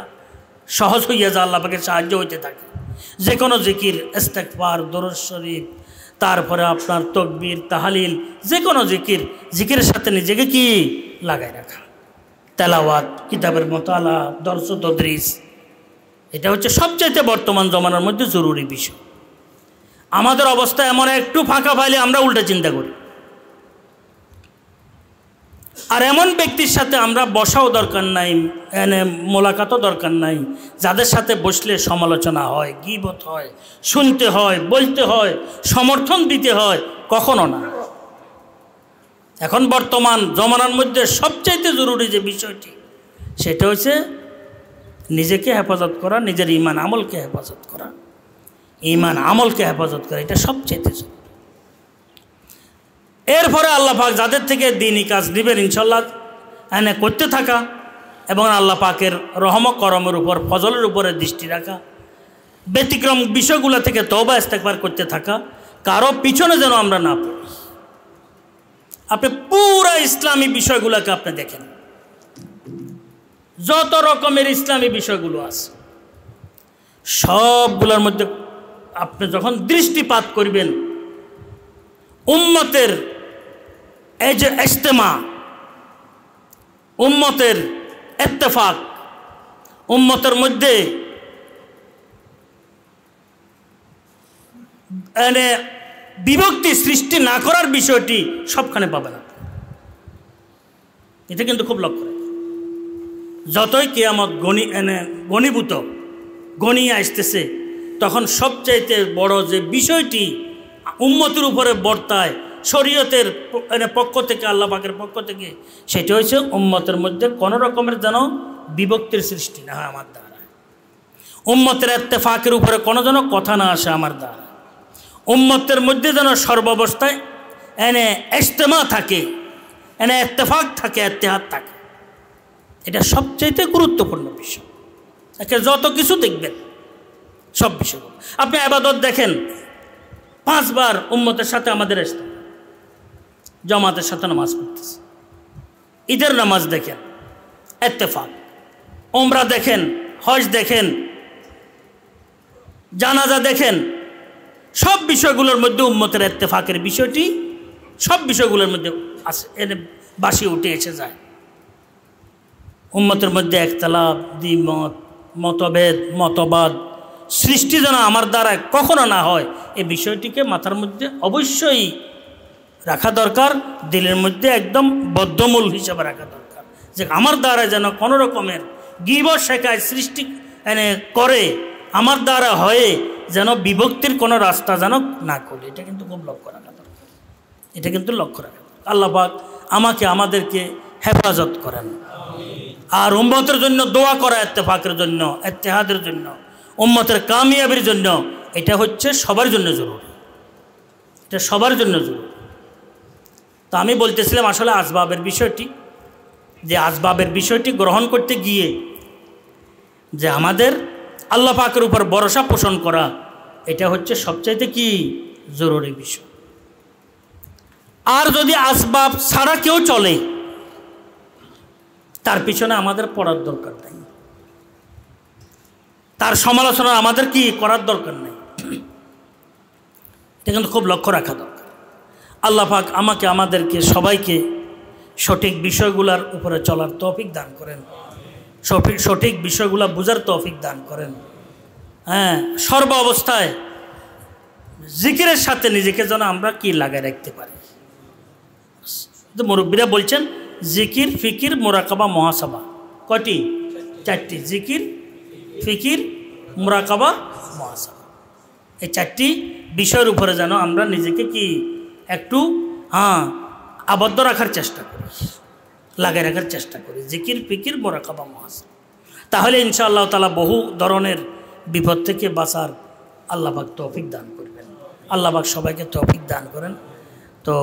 সহজ হইয়া যায়, আল্লাহ পাকের সাহায্য হইতে থাকে। যে কোনো জিকির, ইস্তেগফার, দরুদ শরীফ, তারপরে আপনার তাকবীর, তাহলিল, যে কোনো জিকিরের সাথে নিজেকে কি লাগাই রাখা। তেলাওয়াত, কিতাবের মোতালা, দর্স তদরিস, এটা হচ্ছে সবচাইতে বর্তমান জমানার মধ্যে জরুরি বিষয়। আমাদের অবস্থা এমন, একটু ফাঁকা পাইলে আমরা উল্টা চিন্তা করি। আর এমন ব্যক্তির সাথে আমরা বসাও দরকার নাই, মোলাকাতও দরকার নাই, যাদের সাথে বসলে সমালোচনা হয়, গীবত হয়, শুনতে হয়, বলতে হয়, সমর্থন দিতে হয়, কখনো না। এখন বর্তমান জমানার মধ্যে সবচাইতে জরুরি যে বিষয়টি, সেটা হচ্ছে নিজেকে হেফাজত করা, নিজের ঈমান আমলকে হেফাজত করা, ঈমান আমলকে হেফাজত করা, এটা সবচাইতে জরুরি। এরপরে আল্লাহ পাক যাদের থেকে দ্বীনি কাজ দিবেন ইনশাল্লাহ করতে থাকা, এবং আল্লাহ পাকের রহম করমের উপর, ফজলের উপরে দৃষ্টি রাখা, ব্যতিক্রম বিষয়গুলো থেকে তওবা ইস্তেগফার করতে থাকা, কারো পিছনে যেন আমরা না পড়ি। আপনি পুরা ইসলামী বিষয়গুলোকে আপনি দেখেন, যত রকমের ইসলামী বিষয়গুলো আছে সবগুলোর মধ্যে আপনি যখন দৃষ্টিপাত করবেন, উম্মতের এই যে ইজতেমা, উম্মতের ইত্তেফাক, উম্মতের মধ্যে বিভক্তি সৃষ্টি না করার বিষয়টি সবখানে পাবেন আপনি। এটা কিন্তু খুব লক্ষ্য রাখবেন। যতই কিয়ামত ঘনীভূত ঘনিয়ে আসতেছে, তখন সবচাইতে বড় যে বিষয়টি উম্মতের উপরে বর্তায় শরীয়তের পক্ষ থেকে, আল্লাহ পাকের পক্ষ থেকে, সেটা হচ্ছে উম্মতের মধ্যে কোনো রকমের যেন বিভক্তির সৃষ্টি না হয় আমার দ্বারা, উম্মতের ইত্তেফাকের উপরে কোনো যেন কথা না আসে আমার দ্বারা, উম্মতের মধ্যে যেন সর্বাবস্থায় ইজতেমা থাকে, ইত্তেফাক থাকে, ইত্তেহাদ থাকে। এটা সবচাইতে গুরুত্বপূর্ণ বিষয়। একে যত কিছু দেখবেন সব বিষয়গুলো আপনি ইবাদত দেখেন, 5 বার উম্মতের সাথে আমাদের ইজতেমা, জামাতের সাথে নামাজ পড়তেছে, ঈদের নামাজ দেখেন ইত্তেফাক, উমরা দেখেন, হজ দেখেন, জানাজা দেখেন, সব বিষয়গুলোর মধ্যে উম্মতের ইত্তেফাকের বিষয়টি সব বিষয়গুলোর মধ্যে আছে, বাসি উঠে এসে যায়। উম্মতের মধ্যে একতলাফ, দ্বিমত, মতভেদ, মতবাদ সৃষ্টি যেন আমার দ্বারা কখনো না হয়, এই বিষয়টিকে মাথার মধ্যে অবশ্যই রাখা দরকার, দিলের মধ্যে একদম বদ্ধমূল হিসাবে রাখা দরকার, যে আমার দ্বারা যেন কোনো রকমের গীবত শেখায় সৃষ্টি করে আমার দ্বারা হয়ে যেন বিভক্তির কোনো রাস্তা যেন না করে। এটা কিন্তু খুব লক্ষ্য রাখা দরকার, এটা কিন্তু লক্ষ্য রাখা দরকার। আল্লাহ পাক আমাকে আমাদেরকে হেফাজত করেন। আর উম্মতের জন্য দোয়া করা, ইত্তেফাকের জন্য, ইত্তেহাদের জন্য, উম্মতের কামিয়াবির জন্য, এটা হচ্ছে সবার জন্য জরুরি, এটা সবার জন্য জরুরি। তো আমি বলতেছিলাম আসলে আসবাবের বিষয়টি, যে আসবাবের বিষয়টি গ্রহণ করতে গিয়ে যে আমাদের আল্লাহ পাকের উপর ভরসা পোষণ করা, এটা হচ্ছে সবচাইতে কি জরুরি বিষয়। আর যদি আসবাব ছাড়া কেউ চলে, তার পিছনে আমাদের পড়ার দরকার নেই, তার সমালোচনা আমাদের কি করার দরকার নেই। এটা কিন্তু খুব লক্ষ্য রাখা দরকার। আল্লাহ পাক আমাকে আমাদেরকে সবাইকে সঠিক বিষয়গুলোর উপরে চলার তৌফিক দান করেন, সঠিক বিষয়গুলো বুঝার তৌফিক দান করেন। সর্ব অবস্থায় জিকিরের সাথে নিজেকে যেন আমরা কি লাগায় রাখতে পারি। মুরব্বীরা বলছেন জিকির, ফিকির, মুরাকাবা, মুহাসাবা, কয়টি? 4টি। জিকির, ফিকির, মুরাকাবা, মুহাসাবা, এই 4টি বিষয়ের উপরে যেন আমরা নিজেকে কি একটু আবদ্ধ রাখার চেষ্টা করি, লাগাই রাখার চেষ্টা করি। জিকির, ফিকির, মুরাকাবা, মুহাসাবা, তাহলে ইনশাআল্লাহ তাআলা বহু ধরনের বিপদ থেকে বাঁচার আল্লাহ পাক তৌফিক দান করবেন। আল্লাহ পাক সবাইকে তৌফিক দান করেন। তো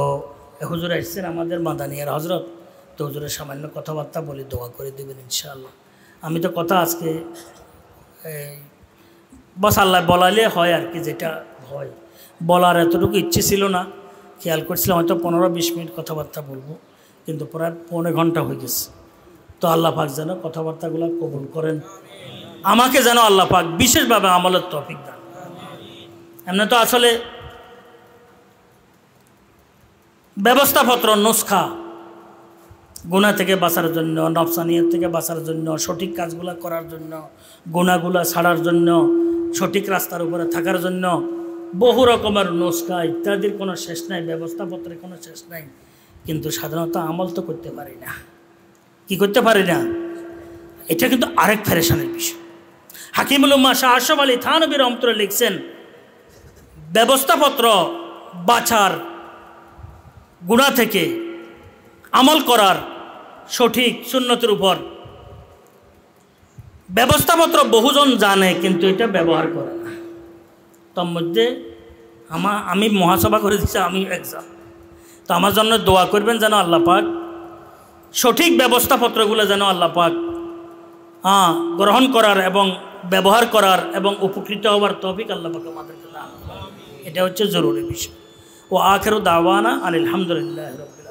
হুজুর আসছেন আমাদের মাদানিয়ার হজরত, তো হুজুরের সামান্য কথাবার্তা বলে দোয়া করে দেবেন ইনশাআল্লাহ। আমি তো কথা আজকে বস আল্লাহ বলালে হয় আর কি, যেটা হয় বলার এতটুকু ইচ্ছে ছিল না, খেয়াল করছিলাম হয়তো 15-20 মিনিট কথাবার্তা বলবো, কিন্তু প্রায় 1.25 ঘন্টা হয়ে গেছে। তো আল্লাহ পাক যেন কথাবার্তাগুলো কবুল করেন, আমাকে যেন আল্লাহ পাক বিশেষভাবে আমলের তৌফিক দান। এমনি তো আসলে ব্যবস্থাপত্র নুসখা গুনাহ থেকে বাঁচার জন্য, নফসানিয়ত থেকে বাঁচার জন্য, সঠিক কাজগুলো করার জন্য, গুনাহগুলো ছাড়ার জন্য, সঠিক রাস্তার উপরে থাকার জন্য বহু রকমের নুসখা ইত্যাদির কোনো শেষ নাই, ব্যবস্থাপত্রের কোনো শেষ নাই। কিন্তু সাধারণত আমল তো করতে পারি না। কি করতে পারি না? এটা কিন্তু আরেক ফেরেশানের বিষয়। হাকিমুল উম্মাহ শাহ আশরাফ আলী থানভী রহমাতুল্লাহ লিখছেন, ব্যবস্থাপত্র বাছার, গুনাহ থেকে আমল করার সঠিক সুন্নতের উপর ব্যবস্থাপত্র বহুজন জানে, কিন্তু এটা ব্যবহার করে না। তার মধ্যে আমি মহাসভা করে দিচ্ছি, আমি একজন। তো আমার জন্য দোয়া করবেন যেন আল্লাহ পাক সঠিক ব্যবস্থাপত্রগুলো যেন আল্লাহ পাক গ্রহণ করার এবং ব্যবহার করার এবং উপকৃত হওয়ার তৌফিক আল্লাহ পাক আমাদেরকে দান করেন। এটা হচ্ছে জরুরি বিষয়। ও আখিরু দাওয়ানা আলহামদুলিল্লাহি রাব্বিল